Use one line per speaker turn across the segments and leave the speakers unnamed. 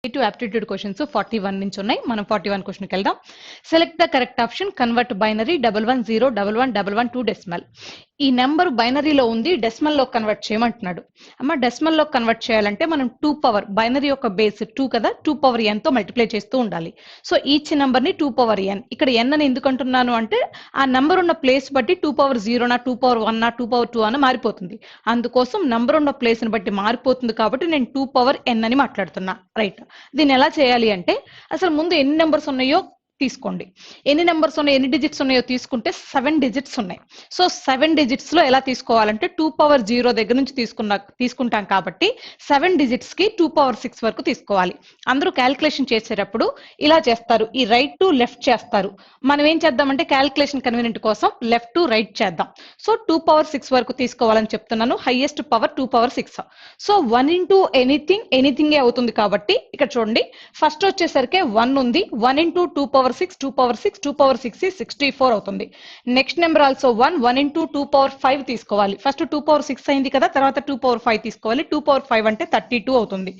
to aptitude questions 41 నుంచి ఉన్నాయి. మనం 41 క్వశ్చన్కి వెళ్దాం. Select the correct option, convert binary 1101111 decimal. ఈ నెంబర్ బైనరీలో ఉంది, డెసిమల్ లో కన్వర్ట్ చేయమంటున్నాడు. అమ్మ డెసిమల్ లో కన్వర్ట్ చేయాలంటే మనం 2 పవర్, బైనరీ యొక్క బేస్ 2 కదా, 2 పవర్ n తో మల్టిప్లై చేస్తూ ఉండాలి. సో ఈచ్ నెంబర్ ని 2 పవర్ n, ఇక్కడ n అని ఎందుకు అంటున్నాను అంటే ఆ నెంబర్ ఉన్న ప్లేస్ బట్టి 2 పవర్ 0 నా 2 పవర్ 1 నా 2 పవర్ 2 అని మారిపోతుంది. అందుకోసం నంబర్ ఉన్న ప్లేస్ ని బట్టి మారిపోతుంది కాబట్టి నేను 2 పవర్ n అని మాట్లాడుతున్నా. రైట్, దీన్ని ఎలా చేయాలి అంటే అసలు ముందు ఎన్ని నెంబర్స్ ఉన్నాయో తీసుకోండి. ఎన్ని నెంబర్స్ ఉన్నాయి, ఎన్ని డిజిట్స్ ఉన్నాయో తీసుకుంటే 7 డిజిట్స్ ఉన్నాయి. సో 7 డిజిట్స్ లో ఎలా తీసుకోవాలంటే 2 పవర్ 0 దగ్గర నుంచి తీసుకుంటాం కాబట్టి 7 డిజిట్స్ కి 2 పవర్ 6 వరకు తీసుకోవాలి. అందరూ క్యాల్కులేషన్ చేసేటప్పుడు ఇలా చేస్తారు, ఈ రైట్ టు లెఫ్ట్ చేస్తారు. మనం ఏం చేద్దామంటే క్యాల్కులేషన్ కన్వీనియంట్ కోసం లెఫ్ట్ టు రైట్ చేద్దాం. సో 2 పవర్ 6 వరకు తీసుకోవాలని చెప్తున్నాను. Highest power 2 power 6. So 1 into anything అవుతుంది కాబట్టి ఇక్కడ చూడండి, ఫస్ట్ వచ్చేసరికి 1 ఉంది. 1 ఇంటూ 2 పవర్ 6, 2 పవర్ 6, 2 పవర్ 6 64 అవుతుంది. Next number also 1 into 2 power 5 తీసుకోవాలి. ఫస్ట్ 2 పవర్ 6 అయింది కదా, తర్వాత 2 పవర్ 5 తీసుకోవాలి. 2 పవర్ 5 అంటే 32 అవుతుంది.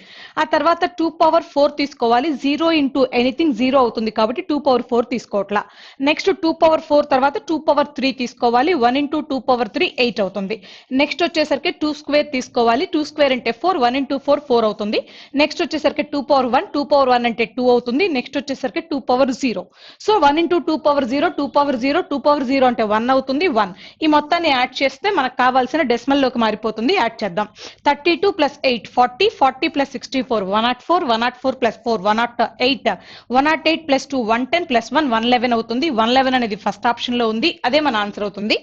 ఆ తర్వాత 2 పవర్ 4 తీసుకోవాలి. 0 ఇంటూ ఎనీథింగ్ 0 అవుతుంది కాబట్టి 2 పవర్ 4 తీసుకోవట్లా. నెక్స్ట్ 2 పవర్ 4 తర్వాత 2 పవర్ 3 తీసుకోవాలి. 1 ఇంటూ 2 పవర్ 3 8 అవుతుంది. నెక్స్ట్ వచ్చేసరికి 2 స్క్వేర్ తీసుకోవాలి. 2 స్క్వేర్ అంటే 4, 1 ఇంటూ 4 4 అవుతుంది. నెక్స్ట్ వచ్చేసరికి 2 పవర్ 1, 2 పవర్ 1 అంటే 2 అవుతుంది. నెక్స్ట్ వచ్చేసరికి 2 power 0. So 1 into 2 power 0, 2 power 0, 2 power 0 అంటే 1 అవుతుంది. 1 ఈ మొత్తాన్ని యాడ్ చేస్తే మనకు కావాల్సిన డెసిమల్ లోకి మారిపోతుంది. యాడ్ చేద్దాం. 32 plus 8 40, 40 plus 64 104, 104 plus 4 108, 108 plus 2 110 plus 1 111 అవుతుంది. 111 అనేది ఫస్ట్ ఆప్షన్ లో ఉంది, అదే మన ఆన్సర్ అవుతుంది.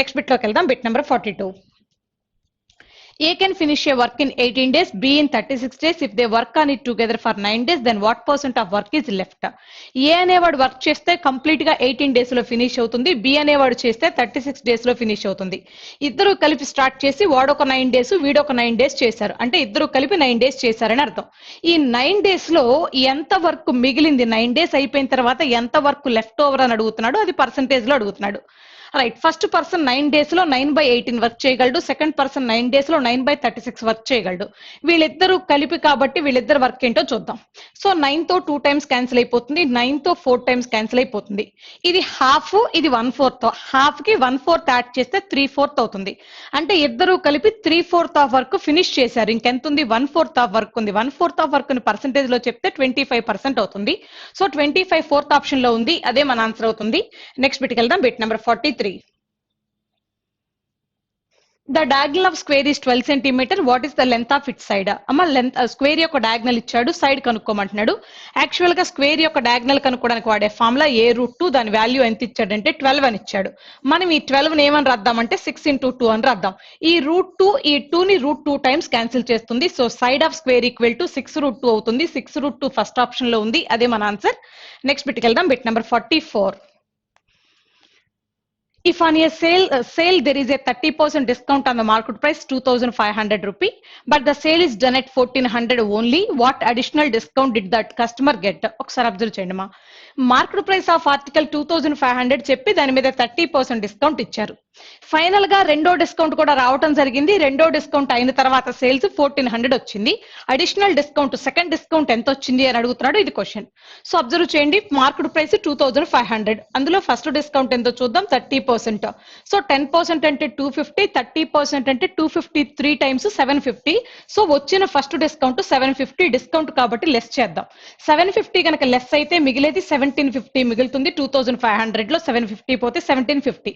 నెక్స్ట్ బిట్ లోకి వెళ్దాం. Bit number 42. A can finish a work in 18 days, B in 36 days. If they work on it together for 9 days, then what percent of work is left? A అనేవాడు work చేస్తే complete గా 18 days లో finish అవుతుంది. B అనేవాడు చేస్తే 36 days లో finish అవుతుంది. ఇద్దరు కలిపి స్టార్ట్ చేసి వాడొక 9 డేస్, వీడొక 9 డేస్ చేశారు. అంటే ఇద్దరు కలిపి 9 డేస్ చేశారని అర్థం. ఈ 9 డేస్ లో ఎంత వర్క్ మిగిలింది, 9 డేస్ అయిపోయిన తర్వాత ఎంత వర్క్ లెఫ్ట్ ఓవర్ అని అడుగుతున్నాడు, అది పర్సంటేజ్ లో అడుగుతున్నాడు. రైట్, ఫస్ట్ పర్సన్ 9 డేస్ లో 9/18 వర్క్ చేయగలడు. సెకండ్ పర్సన్ 9 డేస్ లో 9/36 వర్క్ చేయగలడు. వీళ్ళిద్దరూ కలిపి కాబట్టి వీళ్ళిద్దరు వర్క్ ఏంటో చూద్దాం. సో 9 తో 2 టైమ్స్ క్యాన్సిల్ అయిపోతుంది, 9 తో 4 టైమ్స్ క్యాన్సిల్ అయిపోతుంది. ఇది హాఫ్, ఇది 1/4. హాఫ్ కి 1/4 యాడ్ చేస్తే 3/4 అవుతుంది. అంటే ఇద్దరు కలిపి 3/4 ఆఫ్ వర్క్ ఫినిష్ చేశారు. ఇంకెంత ఉంది, 1/4 ఆఫ్ వర్క్ ఉంది. 1/4 ఆఫ్ వర్క్ ని పర్సెంటేజ్ లో చెప్తే 25% అవుతుంది. సో 25 ఫోర్త్ ఆప్షన్ లో ఉంది, అదే మన ఆన్సర్ అవుతుంది. నెక్స్ట్ బిట్కి వెళ్దాం. Bit number 43. The diagonal of square is 12 centimeter. What is the length of its side? అమ్మ లెంత్ స్క్వేర్ యొక్క డయాగ్నల్ ఇచ్చాడు, సైడ్ కనుక్కోమంటున్నాడు. యాక్చువల్ గా స్క్వేర్ యొక్క డయాగ్నల్ కనుక్కోవడానికి వాడే ఫార్ములా a√2, దాని వాల్యూ ఎంత ఇచ్చాడంటే 12 అని ఇచ్చాడు. మనం ఈ 12 ని ఏమని రాద్దామంటే 6 ఇంటూ 2 అని రాద్దాం. ఈ √2, ఈ 2 ని √2 టైమ్స్ క్యాన్సిల్ చేస్తుంది. So side of square equal to 6√2 అవుతుంది. 6√2 ఫస్ట్ ఆప్షన్ లో ఉంది, అదే మన ఆన్సర్. నెక్స్ట్ బిట్కి వెళ్దాం. Bit number 44. If on a sale there is a 30% discount on the market price 2,500 rupee, but the sale is done at 1,400 only, what additional discount did that customer get? ఒకసారి observe చేయండి మా, market price of article 2,500 చెప్పి దాని మీద 30% discount ఇచ్చారు. Final గా రెండో discount కూడా రావటం జరిగింది. రెండో డిస్కౌంట్ అయిన తర్వాత సేల్స్ 1,400 వచ్చింది. అడిషనల్ డిస్కౌంట్, సెకండ్ డిస్కౌంట్ ఎంత వచ్చింది అని అడుగుతున్నాడు. ఇది క్వశ్చన్. సో అబ్జర్వ్ చేయండి, మార్కెట్ ప్రైస్ 2,500, అందులో ఫస్ట్ డిస్కౌంట్ ఎంతో చూద్దాం, 30%. సో 10% అంటే 250, 30% అంటే 253 టైమ్స్ 750. సో వచ్చిన ఫస్ట్ డిస్కౌంట్ 750 డిస్కౌంట్ కాబట్టి లెస్ చేద్దాం. 750 కనుక లెస్ అయితే మిగిలేది 1750 మిగులుతుంది. 2,500 లో 750 పోతే 1750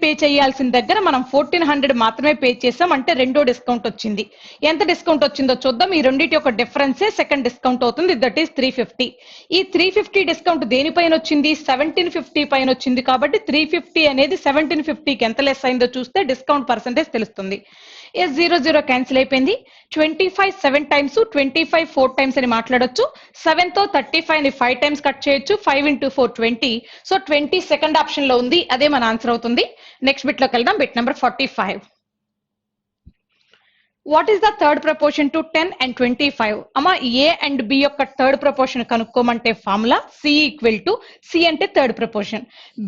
పే చేయాల్సిన దగ్గర మనం 1,400 మాత్రమే పే చేసాం, అంటే రెండో డిస్కౌంట్ వచ్చింది. ఎంత డిస్కౌంట్ వచ్చిందో చూద్దాం. ఈ రెండింటి యొక్క డిఫరెన్సే సెకండ్ డిస్కౌంట్ అవుతుంది, దట్ ఈస్ 350. ఈ 350 డిస్కౌంట్ దేనిపైన వచ్చింది, 1750 పైన వచ్చింది. కాబట్టి 350 అనేది 1750కి ఎంత లెస్ అయిందో చూస్తే డిస్కౌంట్ పర్సెంటేజ్ తెలుస్తుంది. 0 క్యాన్సిల్ అయిపోయింది. 25 7 టైమ్స్, 25 4 టైమ్స్ అని మాట్లాడొచ్చు. 7 తో 35 ని 5 టైమ్స్ కట్ చేయొచ్చు. 5 ఇంటూ 4 20. సో 20 సెకండ్ ఆప్షన్ లో ఉంది, అదే మన ఆన్సర్ అవుతుంది. నెక్స్ట్ బిట్ లోకి వెళ్దాం. Bit number 45. What is the third proportion to 10 and 25? అమ్మా ఏ అండ్ బి యొక్క థర్డ్ ప్రపోర్షన్ కనుక్కోమంటే formula C equal to C అంటే third proportion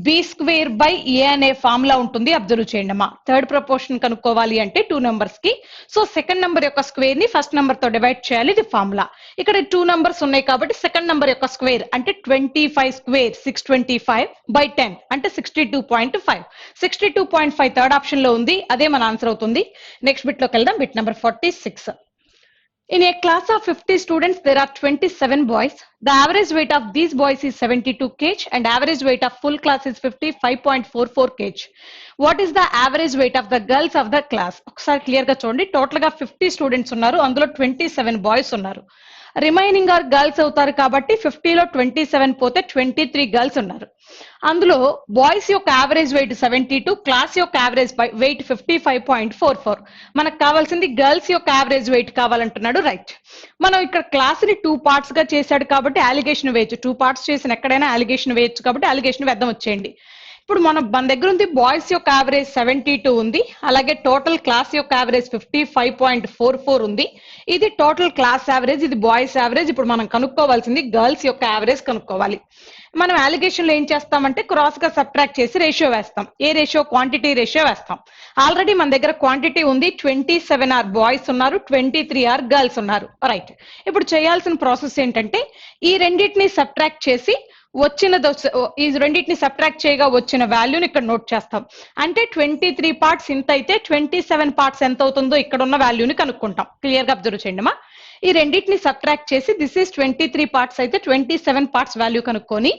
B square by A అనే ఫార్ములా ఉంటుంది. అబ్జర్వ్ చేయండి అమ్మా. థర్డ్ ప్రపోర్షన్ కనుక్కోవాలి అంటే 2 numbers కి సో సెకండ్ నంబర్ యొక్క స్క్వేర్ ని ఫస్ట్ నంబర్ తో డివైడ్ చేయాలి. ఇది ఫార్ములా. ఇక్కడ 2 numbers ఉన్నాయి కాబట్టి సెకండ్ నంబర్ యొక్క స్క్వేర్ అంటే 25 స్క్వేర్ 625 బై 10 అంటే 62.5. 62.5 థర్డ్ ఆప్షన్ లో ఉంది. అదే మన ఆన్సర్ అవుతుంది. నెక్స్ట్ బిట్ లోకి వెళ్దాం. Bit number 46. In a class of 50 students, there are 27 boys. The average weight of these boys is 72 kg and average weight of full class is 55.44 kg. What is the average weight of the girls of the class? ఒకసారి clear గా చూడండి. Total గా 50 students ఉన్నారు. అందులో 27 boys ఉన్నారు. Remaining are girls అవుతారు కాబట్టి 50లో 27 పోతే 23 గర్ల్స్ ఉన్నారు. అందులో బాయ్స్ యొక్క యావరేజ్ వెయిట్ 72, క్లాస్ యొక్క యావరేజ్ వెయిట్ 55.44. మనకు కావాల్సింది గర్ల్స్ యొక్క యావరేజ్ వెయిట్ కావాలంటున్నాడు. రైట్. మనం ఇక్కడ క్లాస్ ని 2 parts గా చేశాడు కాబట్టి అలిగేషన్ వేయచ్చు. 2 parts చేసిన ఎక్కడైనా అలిగేషన్ వేయచ్చు కాబట్టి అలిగేషన్ వేద్దాం వచ్చేయండి. ఇప్పుడు మన దగ్గర ఉంది బాయ్స్ యొక్క యావరేజ్ 72 ఉంది. అలాగే టోటల్ క్లాస్ యొక్క యావరేజ్ 55.44 ఉంది. ఇది టోటల్ క్లాస్ యావరేజ్, ఇది బాయ్స్ యావరేజ్. ఇప్పుడు మనం కనుక్కోవాల్సింది గర్ల్స్ యొక్క యావరేజ్ కనుక్కోవాలి. మనం అలిగేషన్ లో ఏం చేస్తామంటే క్రాస్ గా సబ్ట్రాక్ట్ చేసి రేషియో వేస్తాం. ఏ రేషియో? క్వాంటిటీ రేషియో వేస్తాం. ఆల్రెడీ మన దగ్గర క్వాంటిటీ ఉంది. 27 ఆర్ బాయ్స్ ఉన్నారు, 23 ఆర్ గర్ల్స్ ఉన్నారు. రైట్. ఇప్పుడు చేయాల్సిన ప్రాసెస్ ఏంటంటే ఈ రెండింటిని సబ్ట్రాక్ట్ చేసి ఈ రెండింటిని సబ్ట్రాక్ట్ చేయగా వచ్చిన వాల్యూని ఇక్కడ నోట్ చేస్తాం. అంటే 23 parts ఇంత అయితే 27 parts ఎంత అవుతుందో ఇక్కడ ఉన్న వాల్యూని కనుక్కుంటాం. క్లియర్ గా అబ్జర్వ్ చేయండి అమ్మా. ఈ రెండింటిని సబ్ట్రాక్ట్ చేసి దిస్ ఈస్ 23 parts అయితే 27 parts వాల్యూ కనుక్కొని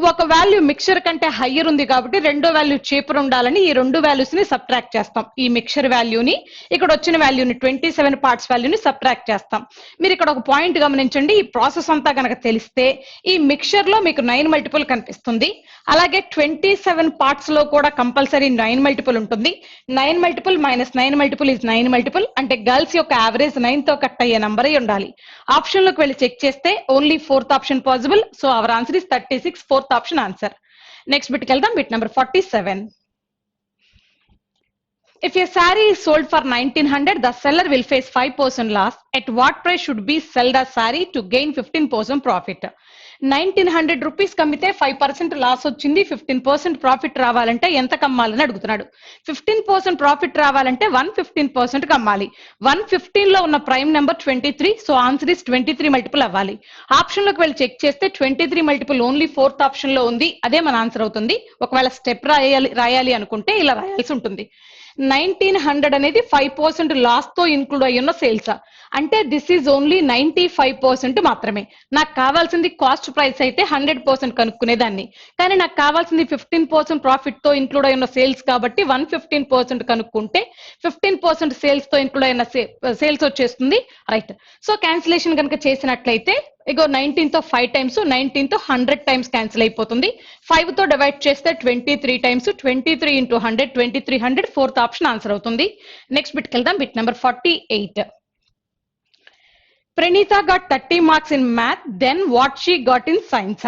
ఒక వాల్యూ మిక్చర్ కంటే హయ్యర్ ఉంది కాబట్టి రెండో వాల్యూ చీపర్ ఉండాలని ఈ రెండు వాల్యూస్ ని సబ్ట్రాక్ట్ చేస్తాం. ఈ మిక్చర్ వాల్యూని ఇక్కడ వచ్చిన వాల్యూని 27 parts వాల్యూని సబ్ట్రాక్ట్ చేస్తాం. మీరు ఇక్కడ ఒక పాయింట్ గమనించండి. ఈ ప్రాసెస్ అంతా కనుక తెలిస్తే ఈ మిక్చర్ లో మీకు 9 multiple కనిపిస్తుంది. అలాగే 27 parts లో కూడా కంపల్సరీ 9 multiple ఉంటుంది. 9 multiple minus 9 multiple is 9 multiple. అంటే గర్ల్స్ యొక్క యావరేజ్ 9 తో కట్ అయ్యే నంబర్ ఉండాలి. ఆప్షన్ లోకి వెళ్ళి చెక్ చేస్తే only 4th option possible. So our answer is 36, 4th option answer. Next బిట్కి వెళ్దాం. Bit number 47. If a saree is sold for 1900, the seller will face 5% loss. At what price should be sell the saree to gain 15% profit? 1900 rupees కమ్మితే 5% loss వచ్చింది. 15% profit రావాలంటే ఎంత కమ్మాలని అడుగుతున్నాడు. 15% profit రావాలంటే 115% కమ్మాలి. 115 లో ఉన్న prime number 23. So answer is 23 multiple అవ్వాలి. Option లోకి వెళ్ళి చెక్ చేస్తే 23 multiple ఓన్లీ 4th ఆప్షన్ లో ఉంది. అదే మన ఆన్సర్ అవుతుంది. ఒకవేళ స్టెప్ రాయాలి అనుకుంటే ఇలా రాయాల్సి ఉంటుంది. 1900 అనేది 5% లాస్ తో ఇన్క్లూడ్ అయ్యి ఉన్న సేల్స్. అంటే దిస్ ఈజ్ ఓన్లీ 95% మాత్రమే. నాకు కావాల్సింది కాస్ట్ ప్రైస్ అయితే 100% కనుక్కునేదాన్ని. కానీ నాకు కావాల్సింది 15% ప్రాఫిట్ తో ఇన్క్లూడ్ అయిన సేల్స్ కాబట్టి 115% కనుక్కుంటే 15% సేల్స్ తో ఇన్క్లూడ్ అయిన సేల్స్ వచ్చేస్తుంది. రైట్. సో క్యాన్సిలేషన్ కనుక చేసినట్లయితే ఇగో 19 తో 5 times, 19 తో 100 times క్యాన్సిల్ అయిపోతుంది. 5 తో డివైడ్ చేస్తే 23 times, 23 into 100, 2300, 4th option answer అవుతుంది. నెక్స్ట్ బిట్కి వెళ్దాం. Bit number 48. Pranita got 30 marks in math, then what she got in science?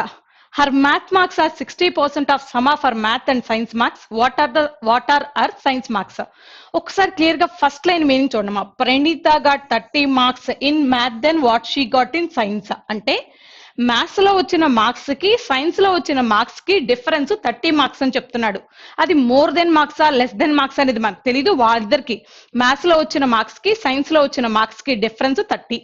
Her math marks are 60% of sum of her math and science marks. What are her science marks? ఒకసారి clear గా first line meaning చూడమ్మా. Praneetha got 30 marks in math, then what she got in science. అంటే maths లో వచ్చిన marks కి science లో వచ్చిన marks కి డిఫరెన్స్ 30 marks అని చెప్తున్నాడు. అది మోర్ దెన్ మార్క్సా లెస్ దెన్ మార్క్స్ అనేది మనకు తెలీదు. వాళ్ళిద్దరికి మ్యాథ్స్ లో వచ్చిన మార్క్స్ కి సైన్స్ లో వచ్చిన మార్క్స్ కి డిఫరెన్స్ 30.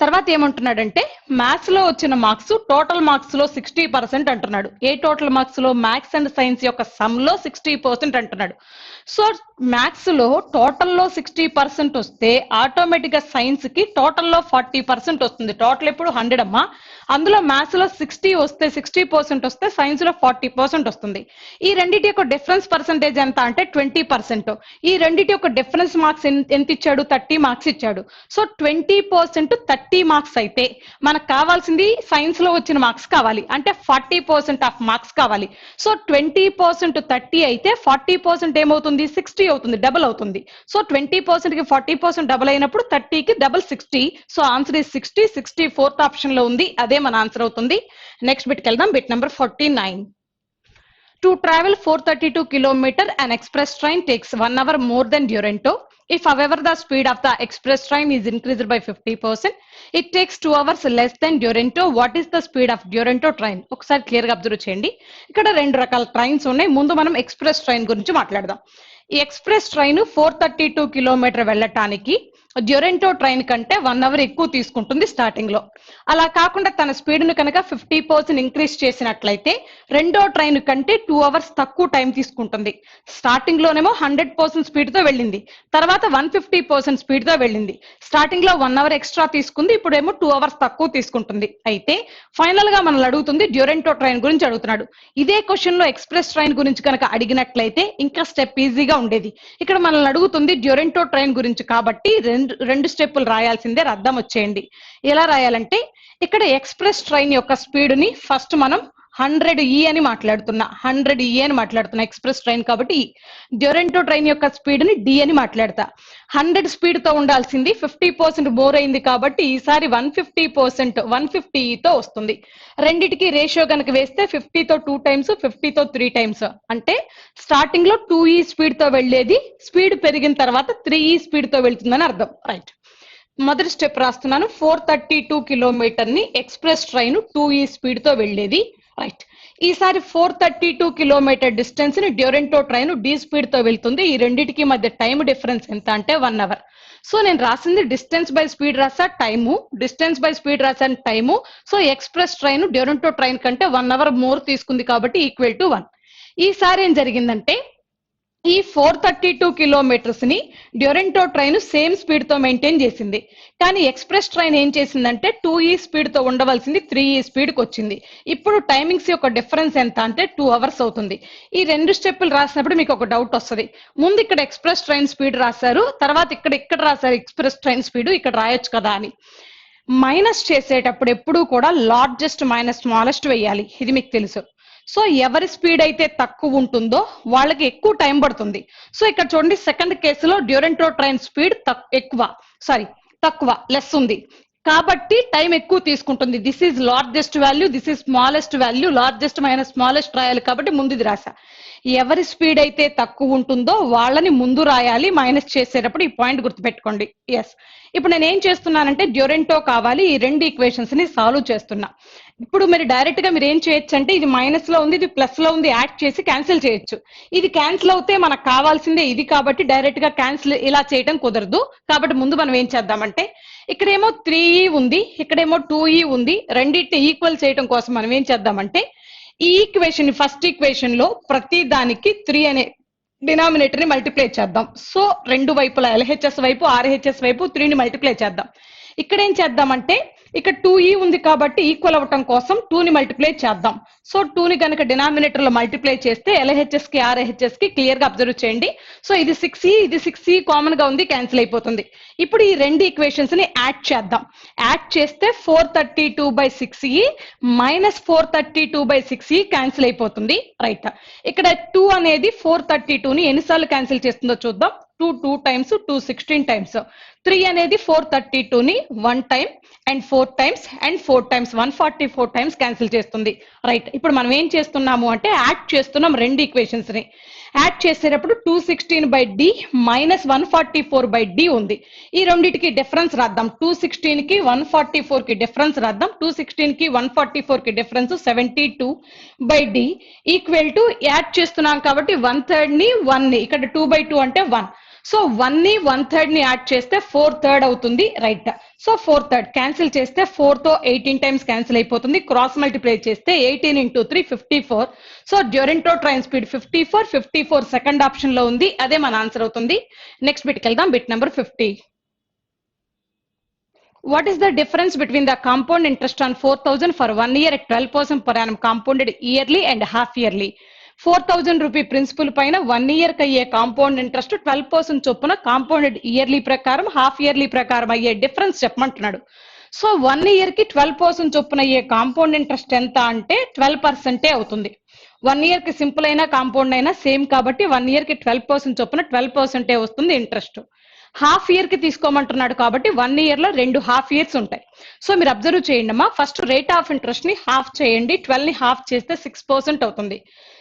తర్వాత ఏమంటున్నాడంటే మ్యాథ్స్ లో వచ్చిన మార్క్స్ టోటల్ మార్క్స్ లో 60% అంటున్నాడు. ఏ టోటల్ మార్క్స్ లో? మ్యాథ్స్ అండ్ సైన్స్ యొక్క సమ్ లో 60% అంటున్నాడు. సో మ్యాథ్స్ లో టోటల్ లో 60% వస్తే ఆటోమేటిక్ గా సైన్స్ కి టోటల్ లో 40% వస్తుంది. టోటల్ ఎప్పుడు 100 అమ్మా. అందులో మ్యాథ్స్ లో 60% వస్తే సైన్స్ లో 40% వస్తుంది. ఈ రెండింటి యొక్క డిఫరెన్స్ పర్సెంటేజ్ ఎంత అంటే 20%. ఈ రెండింటి యొక్క డిఫరెన్స్ మార్క్స్ ఎంత ఇచ్చాడు? 30 marks ఇచ్చాడు. సో 20% 30 marks అయితే మనకు కావాల్సింది సైన్స్ లో వచ్చిన మార్క్స్ కావాలి. అంటే 40% ఆఫ్ మార్క్స్ కావాలి. సో 20% 30 అయితే 40% ఏమవుతుంది? 60 అవుతుంది. డబుల్ అవుతుంది. సో 20% కి 40% డబుల్ అయినప్పుడు 30 కి double 60. So answer is 60. 60 4th option లో ఉంది. అదే మన ఆన్సర్ అవుతుంది. నెక్స్ట్ బిట్కి వెళ్దాం. Bit number 49. To travel 432 km, an express train takes 1 hour more than Duranto. If however the speed of the express train is increased by 50%, it takes 2 hours less than Duranto. What is the speed of Duranto train? ఒకసారి clear గా observe చేయండి. ఇక్కడ రెండు రకాల trains ఉన్నాయి. ముందు మనం express train గురించి మాట్లాడదాం. ఈ ఎక్స్ప్రెస్ ట్రైన్ 432 కిలోమీటర్ వెళ్ళటానికి డ్యూరెంటో ట్రైన్ కంటే 1 అవర్ ఎక్కువ తీసుకుంటుంది స్టార్టింగ్ లో. అలా కాకుండా తన స్పీడ్ ను కనుక 50% ఇంక్రీజ్ చేసినట్లయితే రెండో ట్రైన్ కంటే 2 అవర్స్ తక్కువ టైం తీసుకుంటుంది. స్టార్టింగ్ లోనేమో 100% స్పీడ్ తో వెళ్ళింది, తర్వాత 150% స్పీడ్ తో వెళ్ళింది. స్టార్టింగ్ లో 1 అవర్ ఎక్స్ట్రా తీసుకుంది, ఇప్పుడేమో 2 అవర్స్ తక్కువ తీసుకుంటుంది. అయితే ఫైనల్ గా మనల్ని అడుగుతుంది డ్యూరెంటో ట్రైన్ గురించి అడుగుతున్నాడు. ఇదే క్వశ్చన్ లో ఎక్స్ప్రెస్ ట్రైన్ గురించి కనుక అడిగినట్లయితే ఇంకా స్టెప్ ఈజీగా ఉండేది. ఇక్కడ మనల్ని అడుగుతుంది డ్యూరెంటో ట్రైన్ గురించి కాబట్టి రెండు స్టెప్పులు రాయాల్సిందే. అర్థం వచ్చేయండి. ఎలా రాయాలంటే ఇక్కడ ఎక్స్ప్రెస్ ట్రైన్ యొక్క స్పీడ్ ని ఫస్ట్ మనం 100E అని మాట్లాడుతున్నా. 100E అని మాట్లాడుతున్నా ఎక్స్ప్రెస్ ట్రైన్ కాబట్టి. డ్యూరెంటో ట్రైన్ యొక్క స్పీడ్ ని D అని మాట్లాడతా. 100 స్పీడ్ తో ఉండాల్సింది 50% మోర్ అయింది కాబట్టి ఈసారి 150% 150E తో వస్తుంది. రెండిటికి రేషియో కనుక వేస్తే 50తో 2 టైమ్స్, 50తో 3 టైమ్స్. అంటే స్టార్టింగ్ లో 2E స్పీడ్ తో వెళ్లేది, స్పీడ్ పెరిగిన తర్వాత 3E స్పీడ్ తో వెళ్తుందని అర్థం. రైట్, మొదటి స్టెప్ రాస్తున్నాను. 432 కిలోమీటర్ ని ఎక్స్ప్రెస్ ట్రైన్ 2E స్పీడ్ తో వెళ్లేది. రైట్, ఈసారి 432 కిలోమీటర్ డిస్టెన్స్ ని డ్యూరెంటో ట్రైన్ D స్పీడ్ తో వెళ్తుంది. ఈ రెండింటికి మధ్య టైం డిఫరెన్స్ ఎంత అంటే 1 అవర్. సో నేను రాసింది డిస్టెన్స్ బై స్పీడ్ రాసా, టైము, డిస్టెన్స్ బై స్పీడ్ రాసాను, time. So express train Duronto train కంటే 1 అవర్ మోర్ తీసుకుంది కాబట్టి ఈక్వల్ టు 1. ఈసారి ఏం జరిగిందంటే ఈ 432 కిలోమీటర్స్ ని డ్యూరెంటో ట్రైన్ సేమ్ స్పీడ్ తో మెయింటైన్ చేసింది. కానీ ఎక్స్ప్రెస్ ట్రైన్ ఏం చేసిందంటే 2E స్పీడ్ తో ఉండవలసింది 3E స్పీడ్ కి వచ్చింది. ఇప్పుడు టైమింగ్స్ యొక్క డిఫరెన్స్ ఎంత అంటే 2 అవర్స్ అవుతుంది. ఈ రెండు స్టెప్పులు రాసినప్పుడు మీకు ఒక డౌట్ వస్తుంది. ముందు ఇక్కడ ఎక్స్ప్రెస్ ట్రైన్ స్పీడ్ రాశారు, తర్వాత ఇక్కడ రాశారు ఎక్స్ప్రెస్ ట్రైన్ స్పీడ్, ఇక్కడ రాయొచ్చు కదా అని. మైనస్ చేసేటప్పుడు ఎప్పుడు కూడా లార్జెస్ట్ మైనస్ స్మాలెస్ట్ వేయాలి, ఇది మీకు తెలుసు. సో ఎవరి స్పీడ్ అయితే తక్కువ ఉంటుందో వాళ్ళకి ఎక్కువ టైం పడుతుంది. సో ఇక్కడ చూడండి, సెకండ్ కేసులో డ్యూరెంటో ట్రైన్ స్పీడ్ తక్కువ లెస్ ఉంది కాబట్టి టైం ఎక్కువ తీసుకుంటుంది. This is largest value, this is smallest value. Largest minus smallest రాయాలి కాబట్టి ముందు ఇది రాసా. ఎవరి స్పీడ్ అయితే తక్కువ ఉంటుందో వాళ్ళని ముందు రాయాలి మైనస్ చేసేటప్పుడు. ఈ పాయింట్ గుర్తుపెట్టుకోండి. ఎస్, ఇప్పుడు నేను ఏం చేస్తున్నానంటే డ్యూరెంటో కావాలి, ఈ రెండు ఈక్వేషన్స్ ని సాల్వ్ చేస్తున్నా. ఇప్పుడు మీరు డైరెక్ట్ గా మీరు ఏం చేయొచ్చు అంటే ఇది మైనస్ లో ఉంది, ఇది ప్లస్ లో ఉంది, యాడ్ చేసి క్యాన్సిల్ చేయొచ్చు. ఇది క్యాన్సిల్ అవుతే మనకు కావాల్సిందే ఇది కాబట్టి డైరెక్ట్ గా క్యాన్సిల్ ఇలా చేయడం కుదరదు. కాబట్టి ముందు మనం ఏం చేద్దామంటే ఇక్కడేమో 3E ఉంది, ఇక్కడేమో 2E ఉంది. రెండింటిని ఈక్వల్ చేయడం కోసం మనం ఏం చేద్దామంటే ఈ ఈక్వేషన్ ఫస్ట్ ఈక్వేషన్ లో ప్రతి దానికి 3 అనే డినామినేటర్ ని మల్టిప్లై చేద్దాం. సో రెండు వైపులా LHS వైపు RHS వైపు 3 ని మల్టిప్లై చేద్దాం. ఇక్కడ ఏం చేద్దామంటే ఇక్కడ 2E ఉంది కాబట్టి ఈక్వల్ అవ్వటం కోసం 2 ని మల్టిప్లై చేద్దాం. సో 2 ని కనుక డినామినేటర్ లో మల్టిప్లై చేస్తే LHS కి RHS కి క్లియర్ గా అబ్జర్వ్ చేయండి. సో ఇది 6E, ఇది 6E కామన్ గా ఉంది, క్యాన్సిల్ అయిపోతుంది. ఇప్పుడు ఈ రెండు ఈక్వేషన్స్ ని యాడ్ చేద్దాం. యాడ్ చేస్తే 432/6E మైనస్ 432/6E క్యాన్సిల్ అయిపోతుంది. రైట్, ఇక్కడ 2 అనేది 432 ని ఎన్నిసార్లు క్యాన్సిల్ చేస్తుందో చూద్దాం. 2 టైమ్స్, 2 16 టైమ్స్. 3 అనేది 432 ని 1 time and 4 times and 4 times 144 times cancel చేస్తుంది. రైట్, ఇప్పుడు మనం ఏం చేస్తున్నాము అంటే యాడ్ చేస్తున్నాం రెండు ఈక్వేషన్స్ ని. యాడ్ చేసేటప్పుడు 216/D మైనస్ 144/D ఉంది. ఈ రెండింటికి డిఫరెన్స్ రాద్దాం. 216 కి 144 కి డిఫరెన్స్ రాద్దాం. 216 కి 144 కి difference 72/D equal to add చేస్తున్నాం కాబట్టి 1/3 ని 1 ని ఇక్కడ 2/2 అంటే 1. సో 1 ని 1/3 ని యాడ్ చేస్తే 4/3 అవుతుంది. రైట్, సో 4/3 క్యాన్సిల్ చేస్తే 4 తో 18 టైమ్స్ క్యాన్సిల్ అయిపోతుంది. క్రాస్ మల్టిప్లై చేస్తే 18 × 3 54. So Duronto train speed 54 second option లో ఉంది, అదే మన ఆన్సర్ అవుతుంది. నెక్స్ట్ బిట్కి వెళ్దాం. Bit number 50. What is the difference between the compound interest on 4,000 for 1 year at 12% per annum compounded yearly and half yearly? 4,000 rupee principal పైన 1 year కి అయ్యే కాంపౌండ్ ఇంట్రెస్ట్ 12% చొప్పున కాంపౌండెడ్ ఇయర్లీ ప్రకారం హాఫ్ ఇయర్లీ ప్రకారం అయ్యే difference చెప్పమంటున్నాడు. So 1 year కి 12% చొప్పున అయ్యే కాంపౌండ్ ఇంట్రెస్ట్ ఎంత అంటే 12% అవుతుంది. 1 ఇయర్ కి సింపుల్ అయినా కాంపౌండ్ అయినా సేమ్ కాబట్టి 1 ఇయర్ కి 12% చొప్పున 12% వస్తుంది ఇంట్రెస్ట్. హాఫ్ ఇయర్ కి తీసుకోమంటున్నాడు కాబట్టి 1 ఇయర్ లో 2 హాఫ్ ఇయర్స్ ఉంటాయి. సో మీరు అబ్జర్వ్ చేయండి అమ్మా, ఫస్ట్ రేట్ ఆఫ్ ఇంట్రెస్ట్ ని హాఫ్ చేయండి. 12 ని హాఫ్ చేస్తే 6% అవుతుంది.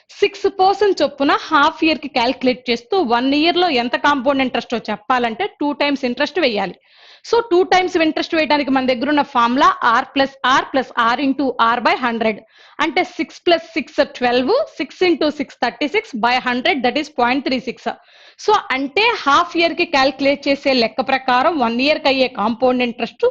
6% చొప్పున హాఫ్ ఇయర్ కి క్యాల్కులేట్ చేస్తూ 1 ఇయర్ లో ఎంత కాంపౌండ్ ఇంట్రెస్ట్ చెప్పాలంటే 2 టైమ్స్ ఇంట్రెస్ట్ వేయాలి. సో 2 టైమ్స్ ఇంట్రెస్ట్ వేయడానికి మన దగ్గర ఉన్న formula r into r by 100 అంటే 6 plus 6 12, 6 into 6 36 by 100 that is 0.36. So అంటే హాఫ్ ఇయర్ కి క్యాల్కులేట్ చేసే లెక్క ప్రకారం 1 ఇయర్ కి అయ్యే కాంపౌండ్ ఇంట్రెస్ట్